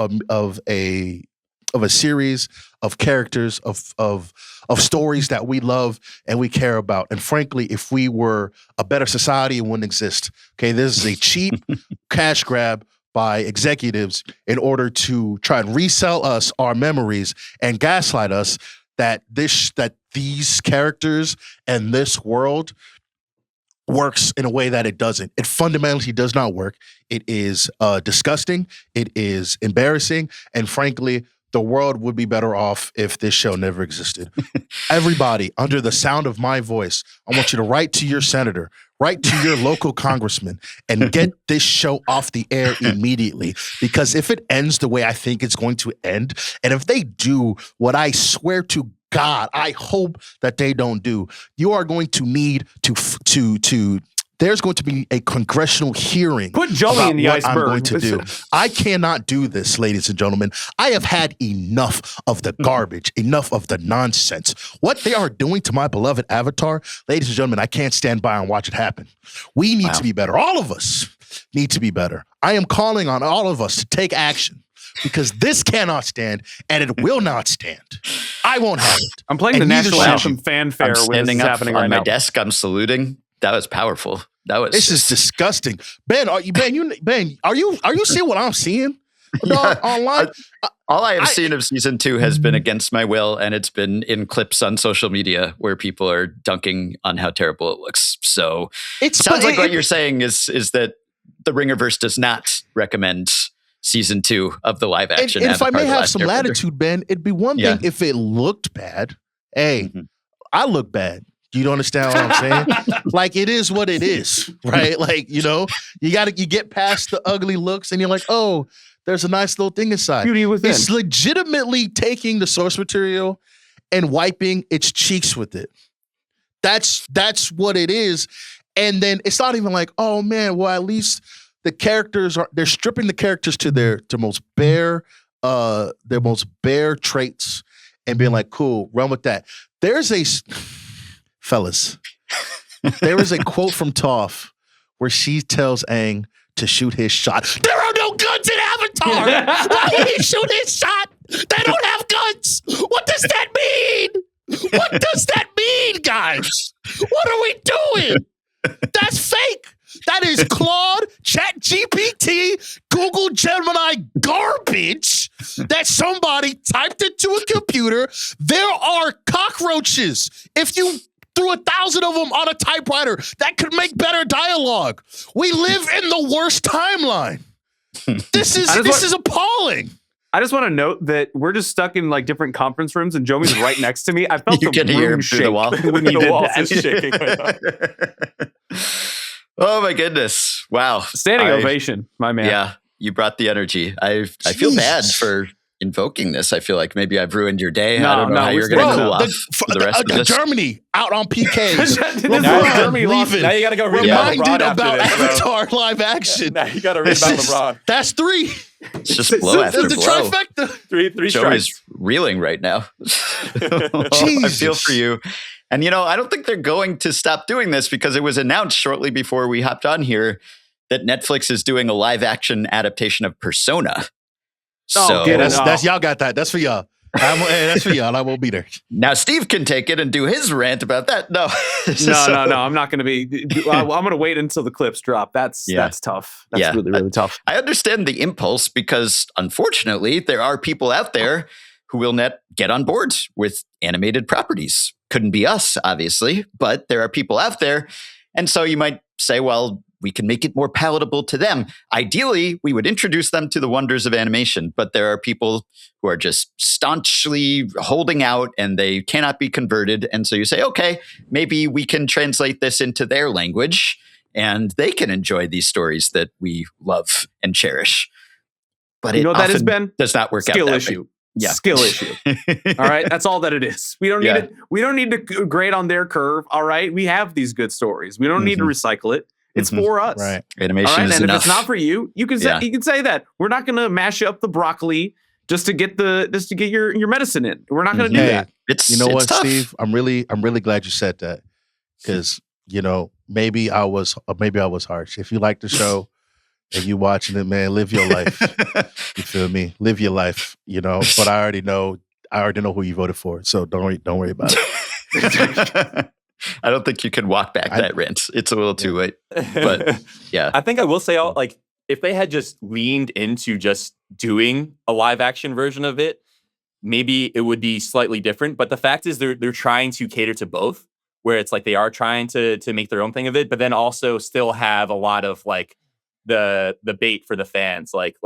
a series of characters of stories that we love and we care about. And frankly, if we were a better society, it wouldn't exist. Okay, this is a cheap cash grab by executives in order to try and resell us our memories and gaslight us that these characters and this world works in a way that it doesn't. It fundamentally does not work. It is disgusting. It is embarrassing. And frankly, the world would be better off if this show never existed. Everybody, under the sound of my voice, I want you to write to your senator, write to your local congressman, and get this show off the air immediately. Because if it ends the way I think it's going to end, and if they do what I swear to God, I hope that they don't do, you are going to need to there's going to be a congressional hearing. Put Jomi in the what iceberg. I'm going to do. I cannot do this, ladies and gentlemen. I have had enough of the garbage, enough of the nonsense. What they are doing to my beloved Avatar, ladies and gentlemen, I can't stand by and watch it happen. We need to be better. All of us need to be better. I am calling on all of us to take action because this cannot stand and it will not stand. I won't have it. I'm playing the national anthem fanfare when this is happening right now. On my desk, I'm saluting. That was powerful. This is disgusting. Ben, are you seeing what I'm seeing? Online? All I have seen of season 2 has been against my will, and it's been in clips on social media where people are dunking on how terrible it looks. So it sounds like what you're saying is that the Ringerverse does not recommend season 2 of the live action. And if I may have some latitude, Ben, it'd be one thing if it looked bad. Hey, I look bad. You don't understand what I'm saying? Like, it is what it is, right? Like, you get past the ugly looks and you're like, oh, there's a nice little thing inside. Beauty within. It's legitimately taking the source material and wiping its cheeks with it. That's what it is. And then it's not even like, oh man, well, at least the characters they're stripping the characters to their most bare traits and being like, cool, run with that. Fellas, there is a quote from Toph where she tells Aang to shoot his shot. There are no guns in Avatar. Why would he shoot his shot? They don't have guns. What does that mean? What does that mean, guys? What are we doing? That's fake. That is Claude, ChatGPT, Google Gemini garbage that somebody typed into a computer. There are cockroaches. If you threw 1,000 of them on a typewriter, that could make better dialogue. We live in the worst timeline. This is appalling. I just want to note that we're just stuck in like different conference rooms, and Jomi's right next to me. I felt the room shake through the wall. when you did that. Is shaking right now. Oh my goodness! Wow, Standing ovation, my man. Yeah, you brought the energy. I feel bad for invoking this. I feel like maybe I've ruined your day. I don't know how you're going to cool off for the rest of this. Germany out on PKs. Now you got to go read about LeBron reminded about after this, Avatar live action. Now you got to read about LeBron. That's 3. It's just blow after That's the blow. trifecta. Three Joe strikes. is reeling right now. I feel for you. And, I don't think they're going to stop doing this because it was announced shortly before we hopped on here that Netflix is doing a live action adaptation of Persona. That's y'all got that. That's for y'all. That's for y'all. I won't be there. Now Steve can take it and do his rant about that. No, no. I'm not going to be. I'm going to wait until the clips drop. That's tough. That's really tough. I understand the impulse because, unfortunately, there are people out there who will not get on board with animated properties. Couldn't be us, obviously, but there are people out there, and so you might say, well, we can make it more palatable to them. Ideally, we would introduce them to the wonders of animation, but there are people who are just staunchly holding out and they cannot be converted. And so you say, okay, maybe we can translate this into their language and they can enjoy these stories that we love and cherish. But it that has been does not work out. Skill issue. Yeah. Skill issue. All right. That's all that it is. We don't need it. We don't need to grade on their curve. All right. We have these good stories. We don't need to recycle it. It's for us. Right. Animation is and enough. if it's not for you, you can say that. We're not going to mash up the broccoli just to get your medicine in. We're not going to do that. You know what, tough. Steve? I'm really glad you said that because maybe I was harsh. If you like the show and you watching it, man, live your life. You feel me? Live your life. But I already know who you voted for, so don't worry about it. I don't think you can walk back that rant. It's a little too late. But yeah. I think I will say, if they had just leaned into just doing a live action version of it, maybe it would be slightly different. But the fact is they're trying to cater to both, where it's like they are trying to make their own thing of it, but then also still have a lot of like the bait for the fans. Like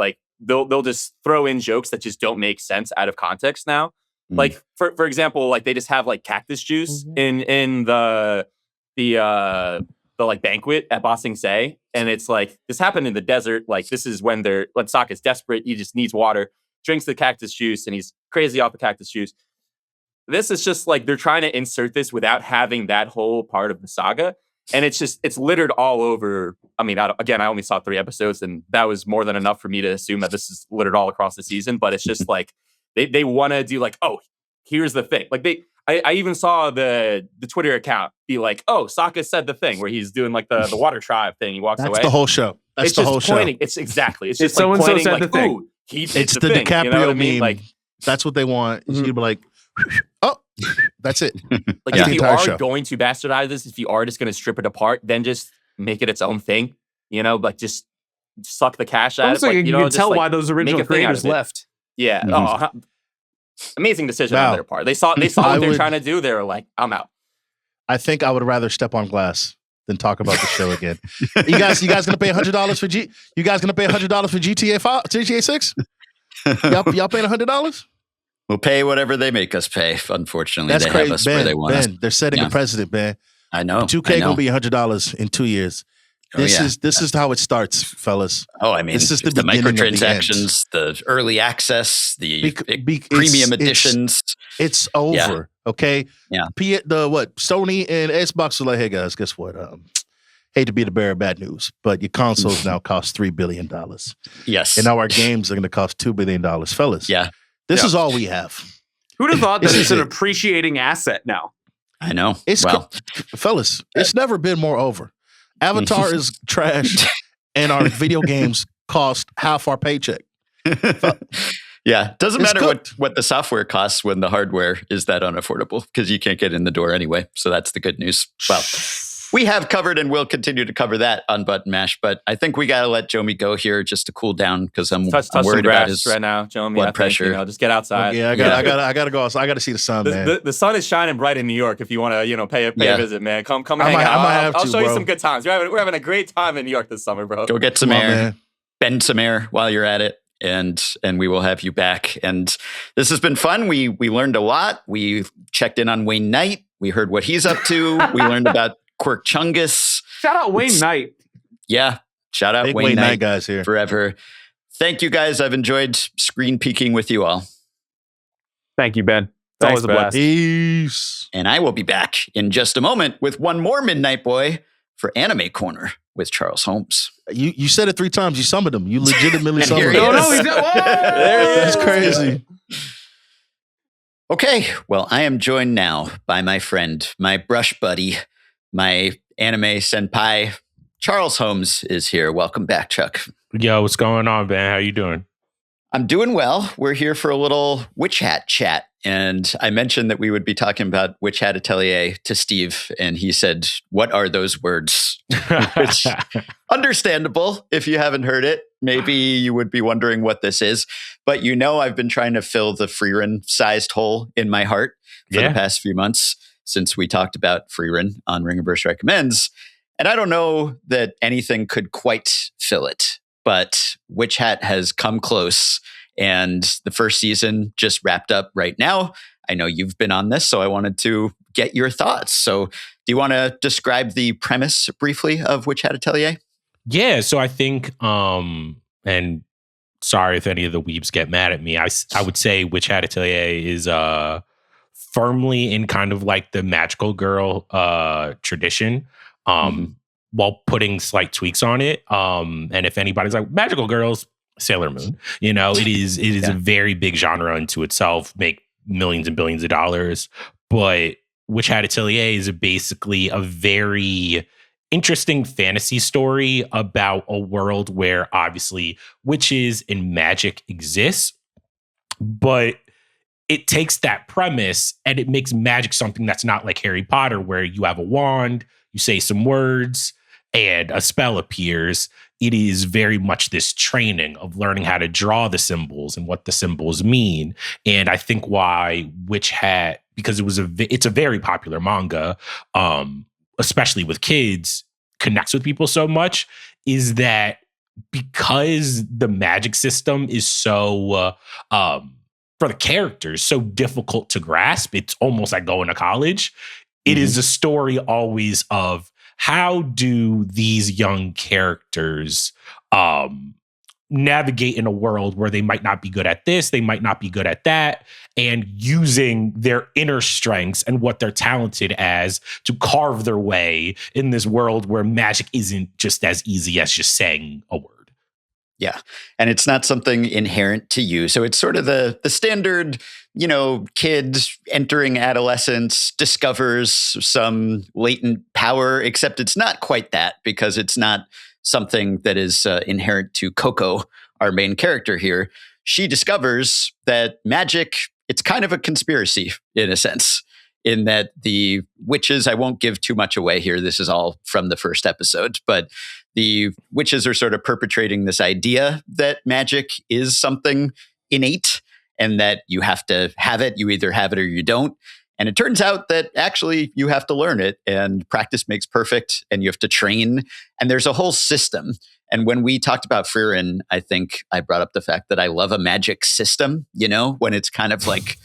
they'll just throw in jokes that just don't make sense out of context now. Like for example, like they just have like cactus juice in the like banquet at Ba Sing Se, and it's like this happened in the desert. Like this is when Sokka's desperate. He just needs water, drinks the cactus juice, and he's crazy off the cactus juice. This is just like they're trying to insert this without having that whole part of the saga, and it's littered all over. I mean, I only saw 3 episodes, and that was more than enough for me to assume that this is littered all across the season. But it's just like. They want to do like, oh, here's the thing. Like I even saw the Twitter account be like, oh, Sokka said the thing where he's doing like the water tribe thing. He walks away. That's the whole show. That's the whole show. It's exactly. It's just so and so pointing, said like, the thing. ooh, he did It's the the thing. DiCaprio You know what I mean? meme. Like that's what they want. You'd be like, oh, that's it. Like That's if the you entire are show. going to bastardize this, if you are just going to strip it apart, then just make it its own thing. Like just suck the cash out of it. Like, you can just, tell like, why those original make a thing out creators of it. left. Yeah. Amazing decision on their part. They saw what they're trying to do. They were like, I'm out. I think I would rather step on glass than talk about the show again. You guys gonna pay $100 for You guys gonna pay $100 for GTA 6? Y'all paying $100? We'll pay whatever they make us pay. Unfortunately, That's they crazy. have us where they want us. They're setting a precedent, man. I know. 2K gonna be $100 in 2 years. This is how it starts, fellas. Oh, I mean, this is the microtransactions, the early access, the premium editions. It's over. Okay. Yeah. Sony and Xbox are like, hey guys, guess what? Hate to be the bearer of bad news, but your consoles now cost $3 billion. Yes. And now our games are going to cost $2 billion, fellas. Yeah. This is all we have. Who'd have thought that it's an appreciating asset now? I know. Fellas, it's never been more over. Avatar is trash, and our video games cost half our paycheck. Yeah, doesn't It's matter good. what the software costs when the hardware is that unaffordable because you can't get in the door anyway. So that's the good news. Well, we have covered and will continue to cover that on Button Mash, but I think we got to let Jomi go here just to cool down because I'm touch worried some about grass his right now, Jomi. blood I think, pressure. just get outside. Yeah, I got to go. I got to see the sun, man. The sun is shining bright in New York. If you want to, pay a visit, man. Come I hang might- out. I might have I'll to, show you bro. some good times. We're having a great time in New York this summer, bro. Go get some Come on, air, man. bend some air while you're at it, and we will have you back. And this has been fun. We learned a lot. We checked in on Wayne Knight. We heard what he's up to. We learned about Quirk Chungus. Shout out Wayne Knight. Yeah, shout out Big Wayne Knight guys here. forever. Thank you guys. I've enjoyed screen peeking with you all. Thank you, Ben. It's Thanks, always a Ben. blast. Peace. And I will be back in just a moment with one more Midnight Boy for Anime Corner with Charles Holmes. You said it 3 times. You summoned him. You legitimately And here summoned he him. is. No, he's not. There he That's is. crazy. Okay, well, I am joined now by my friend, my brush buddy, my anime senpai, Charles Holmes is here. Welcome back, Chuck. Yo, what's going on, Ben? How you doing? I'm doing well. We're here for a little Witch Hat chat. And I mentioned that we would be talking about Witch Hat Atelier to Steve. And he said, "What are those words?" Which, understandable if you haven't heard it. Maybe you would be wondering what this is. But I've been trying to fill the Freerun-sized hole in my heart for the past few months since we talked about Freerun on Ringerverse Recommends. And I don't know that anything could quite fill it. But Witch Hat has come close. And the first season just wrapped up right now. I know you've been on this, so I wanted to get your thoughts. So do you want to describe the premise briefly of Witch Hat Atelier? Yeah, so I think, and sorry if any of the weebs get mad at me, I would say Witch Hat Atelier is firmly in kind of like the magical girl tradition, while putting slight tweaks on it. And if anybody's like, magical girls, Sailor Moon, it is a very big genre into itself, make millions and billions of dollars. But Witch Hat Atelier is basically a very interesting fantasy story about a world where obviously witches and magic exists, but it takes that premise and it makes magic something that's not like Harry Potter, where you have a wand, you say some words, and a spell appears. It is very much this training of learning how to draw the symbols and what the symbols mean. And I think why Witch Hat, because it's a very popular manga, especially with kids, connects with people so much, is that because the magic system is so for the characters so difficult to grasp, it's almost like going to college. It is a story always of how do these young characters navigate in a world where they might not be good at this, they might not be good at that, and using their inner strengths and what they're talented as to carve their way in this world where magic isn't just as easy as just saying a word. Yeah. And it's not something inherent to you. So it's sort of the standard, kid entering adolescence discovers some latent power, except it's not quite that because it's not something that is inherent to Coco, our main character here. She discovers that magic, it's kind of a conspiracy in a sense, in that the witches, I won't give too much away here. This is all from the first episode, but the witches are sort of perpetrating this idea that magic is something innate and that you have to have it. You either have it or you don't. And it turns out that actually you have to learn it, and practice makes perfect, and you have to train. And there's a whole system. And when we talked about Frieren, I think I brought up the fact that I love a magic system, when it's kind of like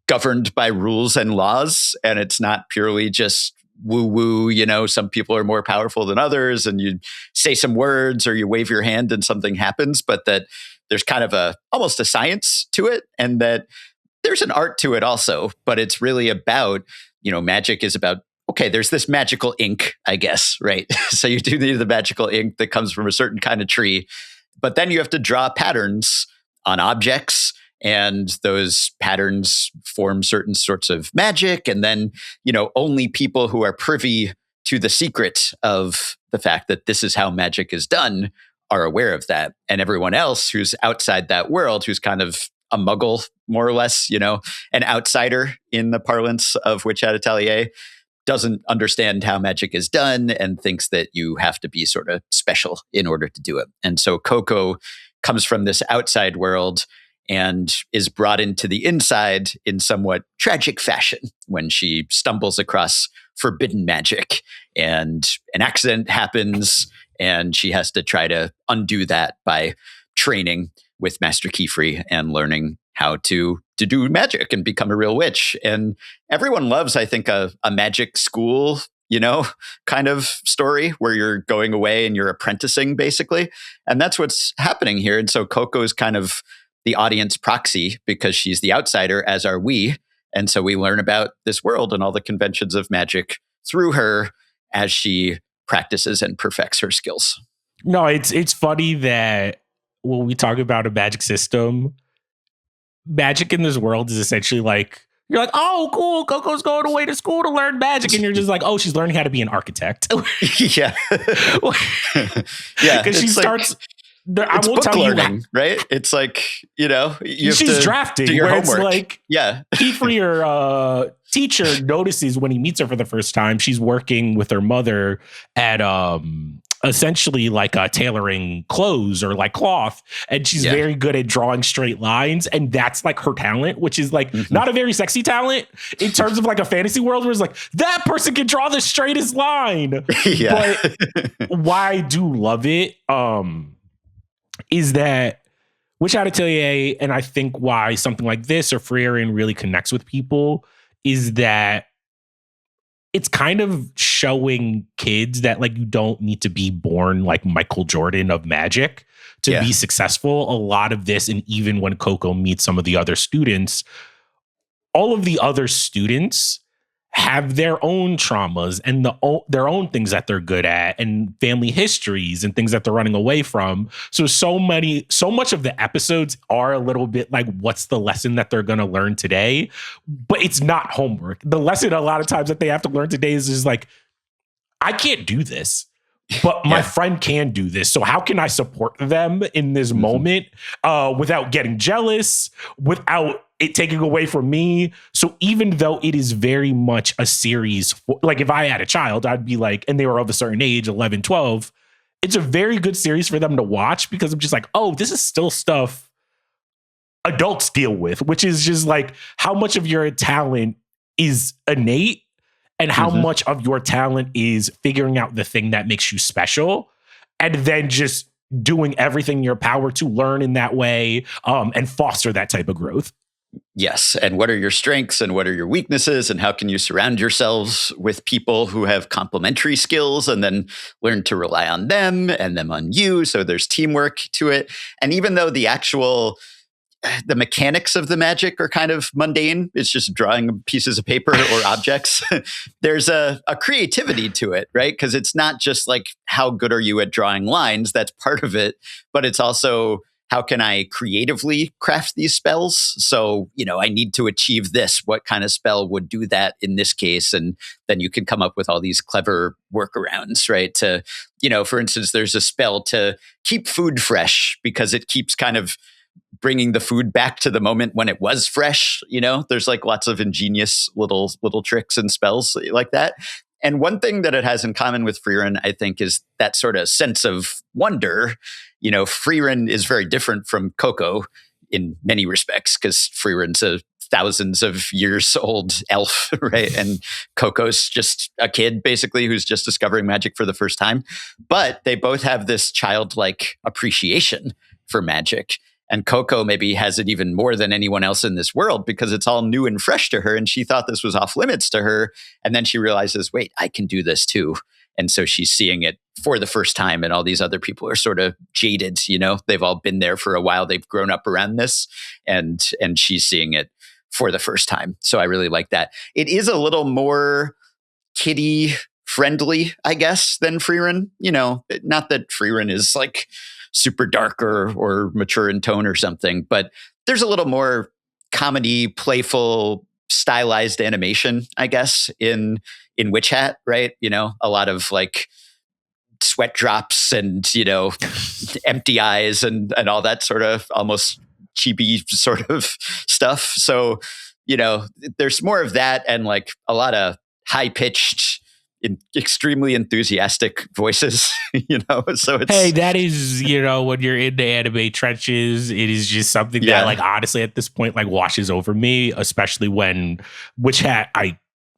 governed by rules and laws, and it's not purely just woo-woo, some people are more powerful than others, and you say some words or you wave your hand and something happens, but that there's kind of almost a science to it, and that there's an art to it also, but it's really about, magic is about, okay, there's this magical ink, I guess, right? So you do need the magical ink that comes from a certain kind of tree, but then you have to draw patterns on objects, and those patterns form certain sorts of magic. And then, only people who are privy to the secret of the fact that this is how magic is done are aware of that. And everyone else who's outside that world, who's kind of a muggle, more or less, an outsider in the parlance of Witch at Atelier, doesn't understand how magic is done and thinks that you have to be sort of special in order to do it. And so Coco comes from this outside world and is brought into the inside in somewhat tragic fashion when she stumbles across forbidden magic and an accident happens and she has to try to undo that by training with Master Keyfree and learning how to do magic and become a real witch. And everyone loves, I think, a magic school, kind of story where you're going away and you're apprenticing, basically. And that's what's happening here. And so Coco is kind of the audience proxy because she's the outsider, as are we. And so we learn about this world and all the conventions of magic through her as she practices and perfects her skills. No, it's funny that when we talk about a magic system, magic in this world is essentially like, you're like, oh, cool, Coco's going away to school to learn magic. And you're just like, oh, she's learning how to be an architect. Yeah. Yeah. Because she starts... It's book learning, right? It's like, she's drafting. Do your where homework. It's like, Keyfree, her teacher, notices when he meets her for the first time, she's working with her mother at essentially like tailoring clothes or like cloth, and she's very good at drawing straight lines, and that's like her talent, which is like not a very sexy talent in terms of like a fantasy world where it's like that person can draw the straightest line. But why I do love it is that Witch at Atelier, and I think why something like this or Frieren really connects with people, is that it's kind of showing kids that like you don't need to be born like Michael Jordan of magic to be successful. A lot of this, and even when Coco meets some of the other students, all of the other students have their own traumas and their own things that they're good at and family histories and things that they're running away from. So much of the episodes are a little bit like, what's the lesson that they're going to learn today? But it's not homework. The lesson a lot of times that they have to learn today is like, I can't do this, but my friend can do this. So how can I support them in this moment without getting jealous, without it taking away from me? So even though it is very much a series, like if I had a child, I'd be like, and they were of a certain age, 11, 12, it's a very good series for them to watch because I'm just like, oh, this is still stuff adults deal with, which is just like how much of your talent is innate and how much of your talent is figuring out the thing that makes you special and then just doing everything in your power to learn in that way and foster that type of growth. Yes. And what are your strengths and what are your weaknesses and how can you surround yourselves with people who have complementary skills and then learn to rely on them and them on you. So there's teamwork to it. And even though the mechanics of the magic are kind of mundane, it's just drawing pieces of paper or objects, there's a creativity to it, right? Because it's not just like, how good are you at drawing lines? That's part of it. But it's also, how can I creatively craft these spells? So, I need to achieve this. What kind of spell would do that in this case? And then you can come up with all these clever workarounds, right? To, for instance, there's a spell to keep food fresh because it keeps kind of bringing the food back to the moment when it was fresh. There's like lots of ingenious little tricks and spells like that. And one thing that it has in common with Frieren, I think, is that sort of sense of wonder. Frieren is very different from Coco in many respects because Frieren's a thousands of years old elf, right? And Coco's just a kid, basically, who's just discovering magic for the first time. But they both have this childlike appreciation for magic. And Coco maybe has it even more than anyone else in this world because it's all new and fresh to her. And she thought this was off limits to her. And then she realizes, wait, I can do this too. And so she's seeing it for the first time. And all these other people are sort of jaded, they've all been there for a while. They've grown up around this and she's seeing it for the first time. So I really like that. It is a little more kiddie friendly, I guess, than Frieren. Not that Frieren is like super dark or mature in tone or something, but there's a little more comedy, playful, stylized animation, I guess, in Witch Hat, right? A lot of like sweat drops and, empty eyes and all that sort of almost chibi sort of stuff. So, there's more of that and like a lot of high pitched, extremely enthusiastic voices, so it's, hey, that is, when you're in the anime trenches, it is just something that like honestly at this point like washes over me, especially when Witch Hat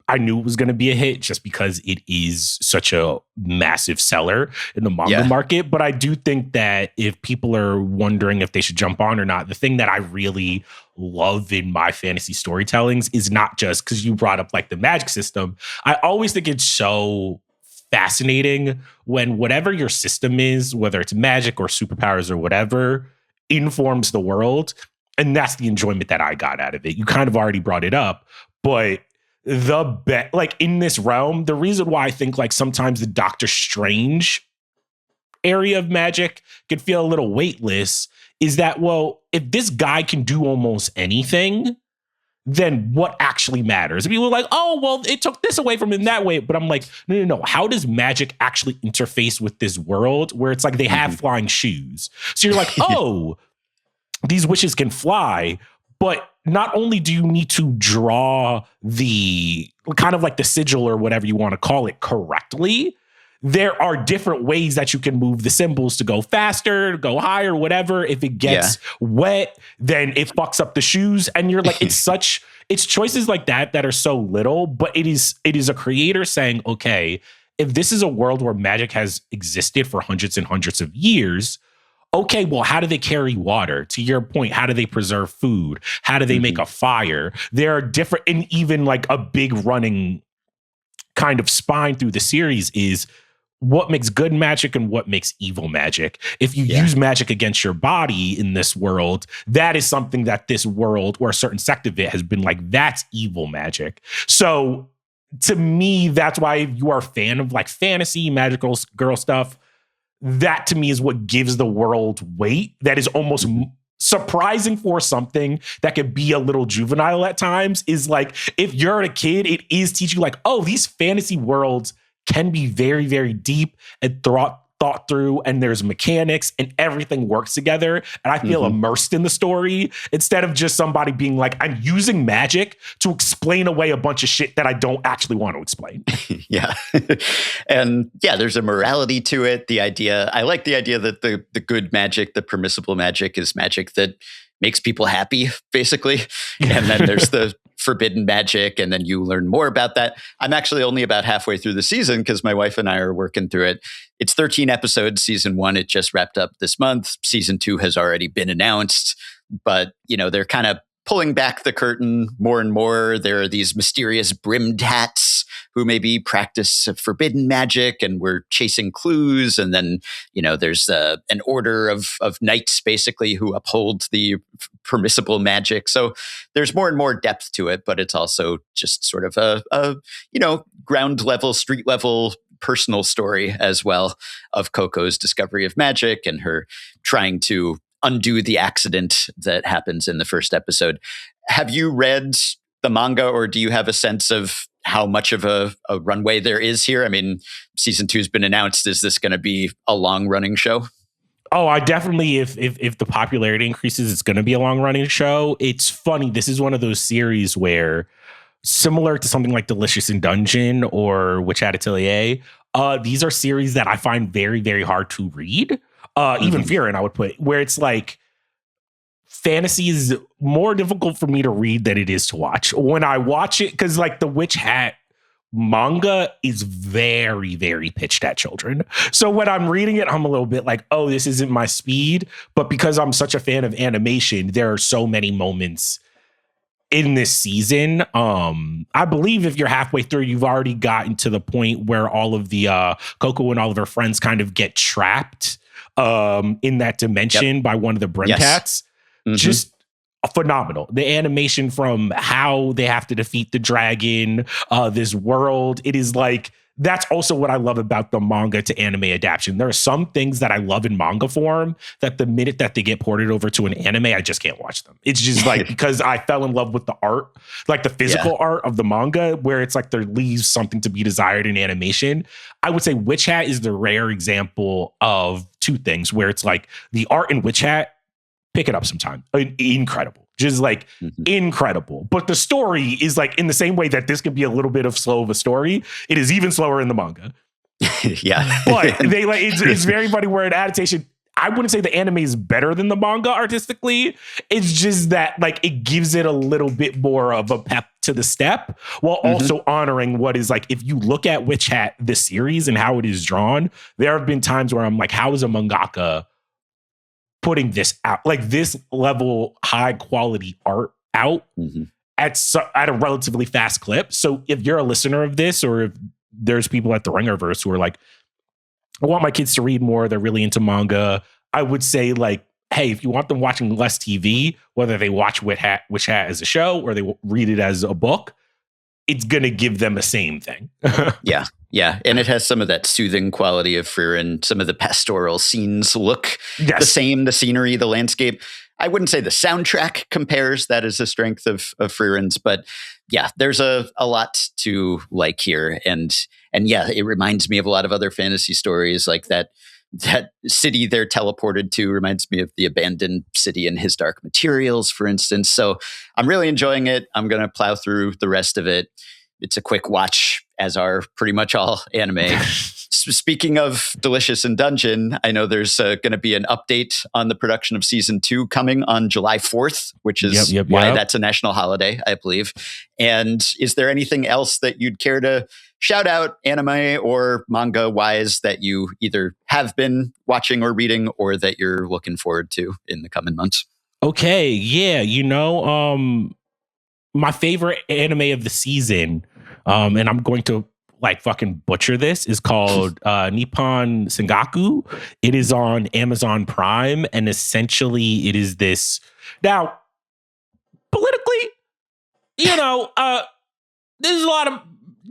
I knew it was going to be a hit just because it is such a massive seller in the manga market. But I do think that if people are wondering if they should jump on or not, the thing that I really love in my fantasy storytellings is not just because you brought up like the magic system. I always think it's so fascinating when whatever your system is, whether it's magic or superpowers or whatever, informs the world. And that's the enjoyment that I got out of it. You kind of already brought it up, but like in this realm, the reason why I think like sometimes the Doctor Strange area of magic can feel a little weightless is that, well, if this guy can do almost anything, then what actually matters? People are like, oh, well, it took this away from him that way. But I'm like, no. How does magic actually interface with this world where it's like they have flying shoes? So you're like, oh, these witches can fly. But not only do you need to draw the kind of like the sigil or whatever you want to call it correctly, there are different ways that you can move the symbols to go faster, to go higher, whatever. If it gets wet, then it fucks up the shoes. And you're like, it's choices like that are so little, but it is a creator saying, okay, if this is a world where magic has existed for hundreds and hundreds of years, okay, well, how do they carry water? To your point, how do they preserve food? How do they make a fire? There are different, and even like a big running kind of spine through the series is what makes good magic and what makes evil magic. If you use magic against your body in this world, that is something that this world or a certain sect of it has been like, that's evil magic. So to me, that's why if you are a fan of like fantasy, magical girl stuff, that to me is what gives the world weight that is almost surprising for something that could be a little juvenile at times. Is like, if you're a kid, it is teaching you like, oh, these fantasy worlds can be very, very deep and thought through, and there's mechanics and everything works together. And I feel immersed in the story instead of just somebody being like, I'm using magic to explain away a bunch of shit that I don't actually want to explain. And there's a morality to it. I like the idea that the good magic, the permissible magic is magic that makes people happy, basically. And then there's the forbidden magic, and then you learn more about that. I'm actually only about halfway through the season because my wife and I are working through it. It's 13 episodes. Season 1, it just wrapped up this month. Season 2 has already been announced, but they're kind of pulling back the curtain more and more. There are these mysterious brimmed hats who maybe practice forbidden magic, and we're chasing clues. And then, there's an order of knights basically who uphold the permissible magic. So there's more and more depth to it, but it's also just sort of a ground level, street level, personal story as well of Coco's discovery of magic and her trying to undo the accident that happens in the first episode. Have you read the manga, or do you have a sense of how much of a runway there is here? I mean, season 2 has been announced. Is this going to be a long running show? Oh, I definitely, if the popularity increases, it's going to be a long running show. It's funny. This is one of those series where, similar to something like Delicious in Dungeon or Witch Hat Atelier, these are series that I find very, very hard to read. Even Fearin', I would put, where it's like, fantasy is more difficult for me to read than it is to watch. When I watch it, because like the Witch Hat manga is very, very pitched at children. So when I'm reading it, I'm a little bit like, oh, this isn't my speed. But because I'm such a fan of animation, there are so many moments in this season. I believe if you're halfway through, you've already gotten to the point where all of the Coco and all of her friends kind of get trapped in that dimension by one of the Brimcats. Just phenomenal. The animation from how they have to defeat the dragon, this world, it is like that's also what I love about the manga to anime adaptation. There are some things that I love in manga form that the minute that they get ported over to an anime, I just can't watch them. It's just like, because I fell in love with the art, like the physical art of the manga, where it's like there leaves something to be desired in animation. I would say Witch Hat is the rare example of two things where it's like the art in Witch Hat, pick it up sometime. Incredible. Just like incredible. But the story is like in the same way that this can be a little bit of slow of a story, it is even slower in the manga. But they like it's very funny where an adaptation, I wouldn't say the anime is better than the manga artistically. It's just that like it gives it a little bit more of a pep to the step while also honoring what is like, if you look at Witch Hat, the series and how it is drawn, there have been times where I'm like, how is a mangaka putting this out, like this level high quality art out at a relatively fast clip? So if you're a listener of this, or if there's people at the Ringerverse who are like, I want my kids to read more, they're really into manga, I would say like, hey, if you want them watching less TV, whether they watch Witch Hat as a show or they read it as a book, it's going to give them the same thing. Yeah. And it has some of that soothing quality of Frieren. Some of the pastoral scenes look the same, the scenery, the landscape. I wouldn't say the soundtrack compares. That is a strength of Frieren's. But yeah, there's a lot to like here. And yeah, it reminds me of a lot of other fantasy stories, like that city they're teleported to reminds me of the abandoned city in His Dark Materials, for instance. So I'm really enjoying it. I'm going to plow through the rest of it. It's a quick watch, as are pretty much all anime. Speaking of Delicious in Dungeon, I know there's going to be an update on the production of season 2 coming on July 4th, which is why that's a national holiday, I believe. And is there anything else that you'd care to shout out, anime or manga wise, that you either have been watching or reading, or that you're looking forward to in the coming months? Okay, yeah, my favorite anime of the season, and I'm going to like fucking butcher this, is called Nippon Sengaku. It is on Amazon Prime, and essentially it is this. Now, politically, there's a lot of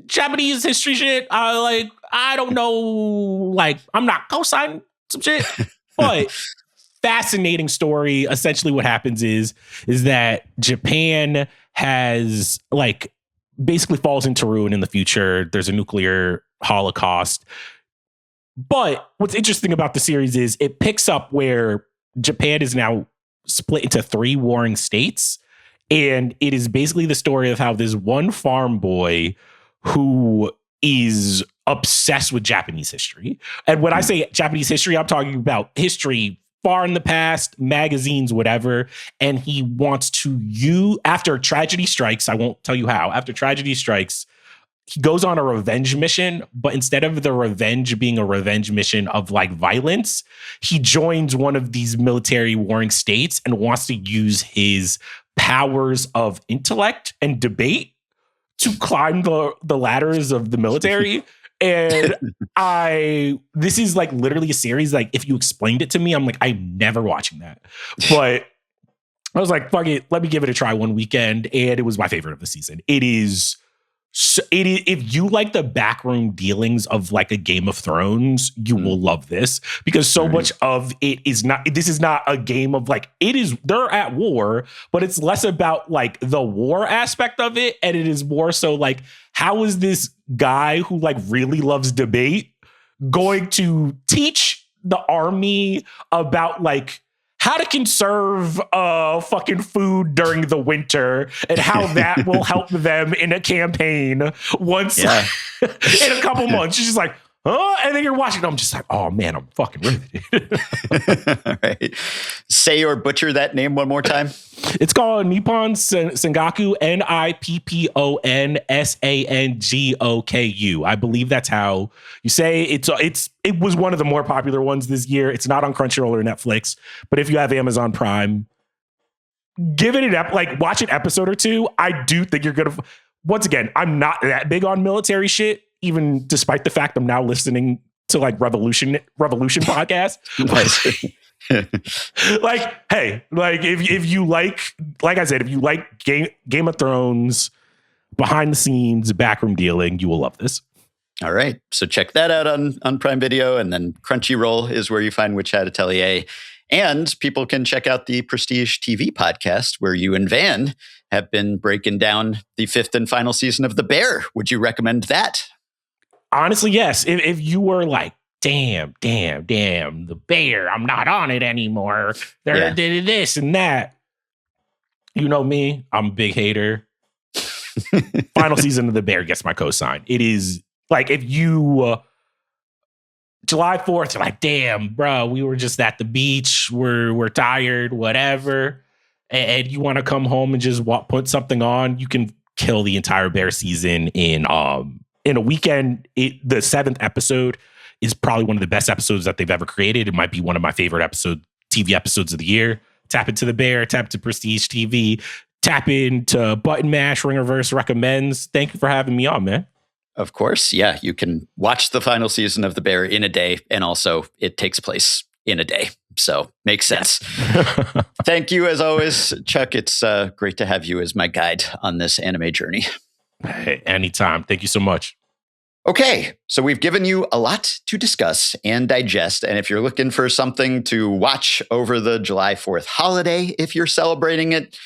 Japanese history shit. I don't know, like, I'm not co-signing some shit, but fascinating story. Essentially what happens is that Japan has like basically falls into ruin in the future. There's a nuclear holocaust. But what's interesting about the series is it picks up where Japan is now split into 3 warring states. And it is basically the story of how this one farm boy who is obsessed with Japanese history. And when I say Japanese history, I'm talking about history far in the past, magazines, whatever. And he wants to, after tragedy strikes, I won't tell you how, after tragedy strikes, he goes on a revenge mission, but instead of the revenge being a revenge mission of like violence, he joins one of these military warring states and wants to use his powers of intellect and debate to climb the ladders of the military. And this is like literally a series, like if you explained it to me, I'm like, I'm never watching that. But I was like, fuck it, let me give it a try one weekend. And it was my favorite of the season. It is, if you like the backroom dealings of like a Game of Thrones, you will love this, because so much of it is not, this is not a game of like, they're at war, but it's less about like the war aspect of it. And it is more so like, how is this guy who like really loves debate going to teach the army about like how to conserve fucking food during the winter and how that will help them in a campaign once in a couple months. She's just like, oh, and then you're watching. I'm just like, oh man, I'm fucking riveted. All right. Say or butcher that name one more time. It's called Nippon Sengaku, Nipponsangoku. I believe that's how you say it. It was one of the more popular ones this year. It's not on Crunchyroll or Netflix, but if you have Amazon Prime, give it watch an episode or 2. I do think you're gonna. Once again, I'm not that big on military shit, even despite the fact I'm now listening to like Revolution podcast. Like, hey, like if you like I said, if you like Game of Thrones, behind the scenes, backroom dealing, you will love this. All right. So check that out on Prime Video. And then Crunchyroll is where you find Witch Hat Atelier. And people can check out the Prestige TV podcast where you and Van have been breaking down the 5th and final season of The Bear. Would you recommend that? Honestly, yes. If you were like, damn, The Bear, I'm not on it anymore. They did this and that. You know me, I'm a big hater. Final season of The Bear gets my cosign. It is like if you July 4th, you're like, damn, bro, we were just at the beach. We're tired, whatever. And you want to come home and just put something on. You can kill the entire Bear season in a weekend. The 7th episode is probably one of the best episodes that they've ever created. It might be one of my favorite TV episodes of the year. Tap into The Bear, tap into Prestige TV, tap into Button Mash, Ringerverse recommends. Thank you for having me on, man. Of course. Yeah, you can watch the final season of The Bear in a day. And also it takes place in a day. So makes sense. Yes. Thank you as always, Chuck. It's great to have you as my guide on this anime journey. Hey, anytime. Thank you so much. Okay, so we've given you a lot to discuss and digest. And if you're looking for something to watch over the July 4th holiday, if you're celebrating it,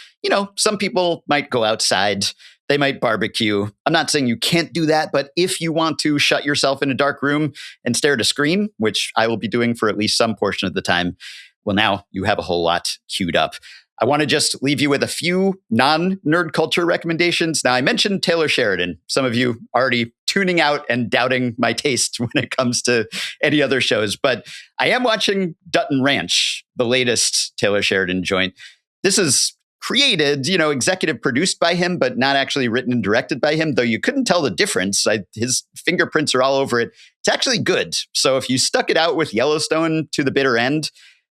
some people might go outside. They might barbecue. I'm not saying you can't do that, but if you want to shut yourself in a dark room and stare at a screen, which I will be doing for at least some portion of the time, well, now you have a whole lot queued up. I want to just leave you with a few non-nerd culture recommendations. Now, I mentioned Taylor Sheridan. Some of you already tuning out and doubting my taste when it comes to any other shows, but I am watching Dutton Ranch, the latest Taylor Sheridan joint. This is created, executive produced by him, but not actually written and directed by him, though you couldn't tell the difference. His fingerprints are all over it. It's actually good. So if you stuck it out with Yellowstone to the bitter end,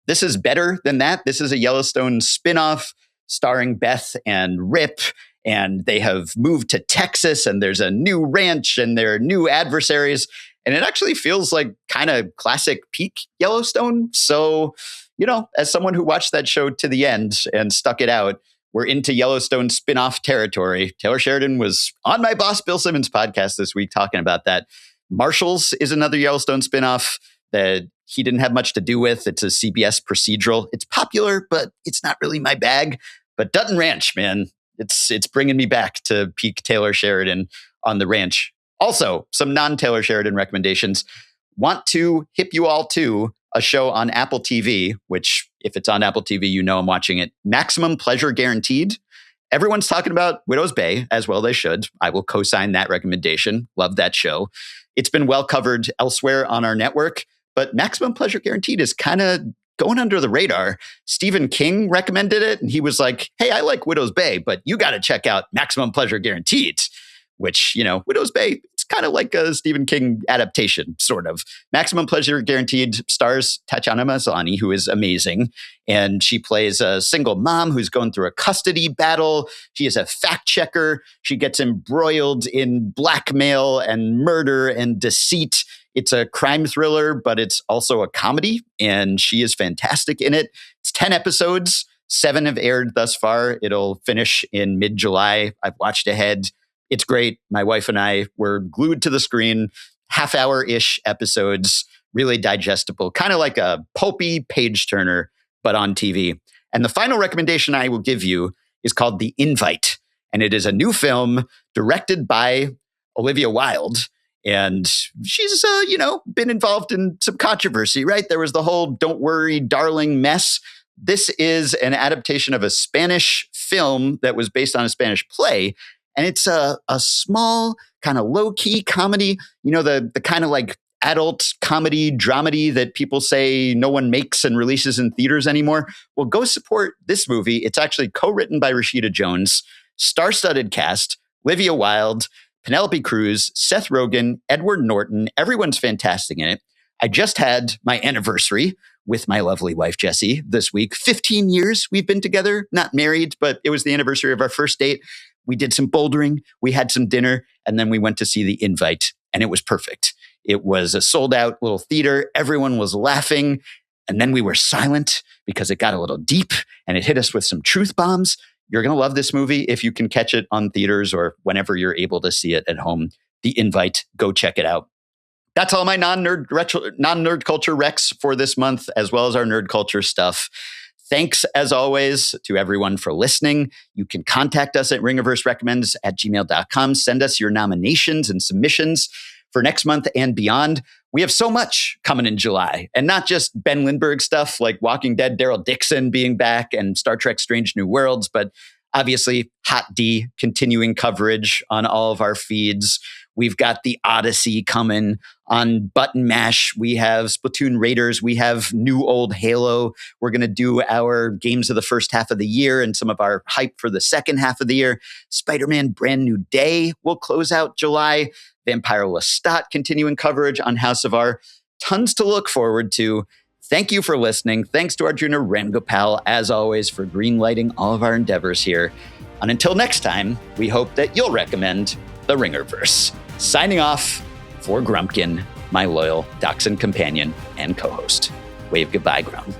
this is better than that. This is a Yellowstone spinoff starring Beth and Rip, and they have moved to Texas, and there's a new ranch, and there are new adversaries, and it actually feels like kind of classic peak Yellowstone. So, as someone who watched that show to the end and stuck it out, we're into Yellowstone spinoff territory. Taylor Sheridan was on my boss Bill Simmons podcast this week talking about that. Marshals is another Yellowstone spinoff that he didn't have much to do with. It's a CBS procedural. It's popular, but it's not really my bag. But Dutton Ranch, man, it's bringing me back to peak Taylor Sheridan on the ranch. Also, some non-Taylor Sheridan recommendations. Want to hip you all to a show on Apple TV, which if it's on Apple TV, I'm watching it. Maximum Pleasure Guaranteed. Everyone's talking about Widow's Bay, as well they should. I will co-sign that recommendation. Love that show. It's been well covered elsewhere on our network, but Maximum Pleasure Guaranteed is kind of going under the radar. Stephen King recommended it, and he was like, hey, I like Widow's Bay, but you got to check out Maximum Pleasure Guaranteed, which, Widow's Bay, it's kind of like a Stephen King adaptation, sort of. Maximum Pleasure Guaranteed stars Tatiana Maslany, who is amazing, and she plays a single mom who's going through a custody battle. She is a fact checker. She gets embroiled in blackmail and murder and deceit. It's a crime thriller, but it's also a comedy, and she is fantastic in it. It's 10 episodes. 7 have aired thus far. It'll finish in mid-July. I've watched ahead. It's great. My wife and I were glued to the screen, half-hour-ish episodes, really digestible, kind of like a pulpy page-turner, but on TV. And the final recommendation I will give you is called The Invite, and it is a new film directed by Olivia Wilde. And she's, been involved in some controversy, right? There was the whole Don't Worry, Darling mess. This is an adaptation of a Spanish film that was based on a Spanish play. And it's a small, kind of low-key comedy, the kind of like adult comedy, dramedy that people say no one makes and releases in theaters anymore. Well, go support this movie. It's actually co-written by Rashida Jones, star-studded cast, Olivia Wilde, Penelope Cruz, Seth Rogen, Edward Norton. Everyone's fantastic in it. I just had my anniversary with my lovely wife, Jessie, this week. 15 years we've been together, not married, but it was the anniversary of our first date. We did some bouldering, we had some dinner, and then we went to see The Invite, and it was perfect. It was a sold-out little theater. Everyone was laughing, and then we were silent because it got a little deep, and it hit us with some truth bombs. You're going to love this movie if you can catch it on theaters or whenever you're able to see it at home. the invite. Go check it out. That's all my non-nerd culture recs for this month, as well as our nerd culture stuff. Thanks, as always, to everyone for listening. You can contact us at ringerverserecommends@gmail.com. Send us your nominations and submissions for next month and beyond. We have so much coming in July, and not just Ben Lindbergh stuff like Walking Dead, Daryl Dixon being back, and Star Trek Strange New Worlds, but obviously Hot D continuing coverage on all of our feeds. We've got the Odyssey coming on Button Mash. We have Splatoon Raiders. We have new old Halo. We're going to do our games of the first half of the year and some of our hype for the second half of the year. Spider-Man Brand New Day will close out July. Vampire Lestat continuing coverage on House of R. Tons to look forward to. Thank you for listening. Thanks to Arjuna Ramgopal, as always, for greenlighting all of our endeavors here. And until next time, we hope that you'll recommend the Ringerverse. Signing off for Grumpkin, my loyal Dachshund companion and co-host. Wave goodbye, Grump.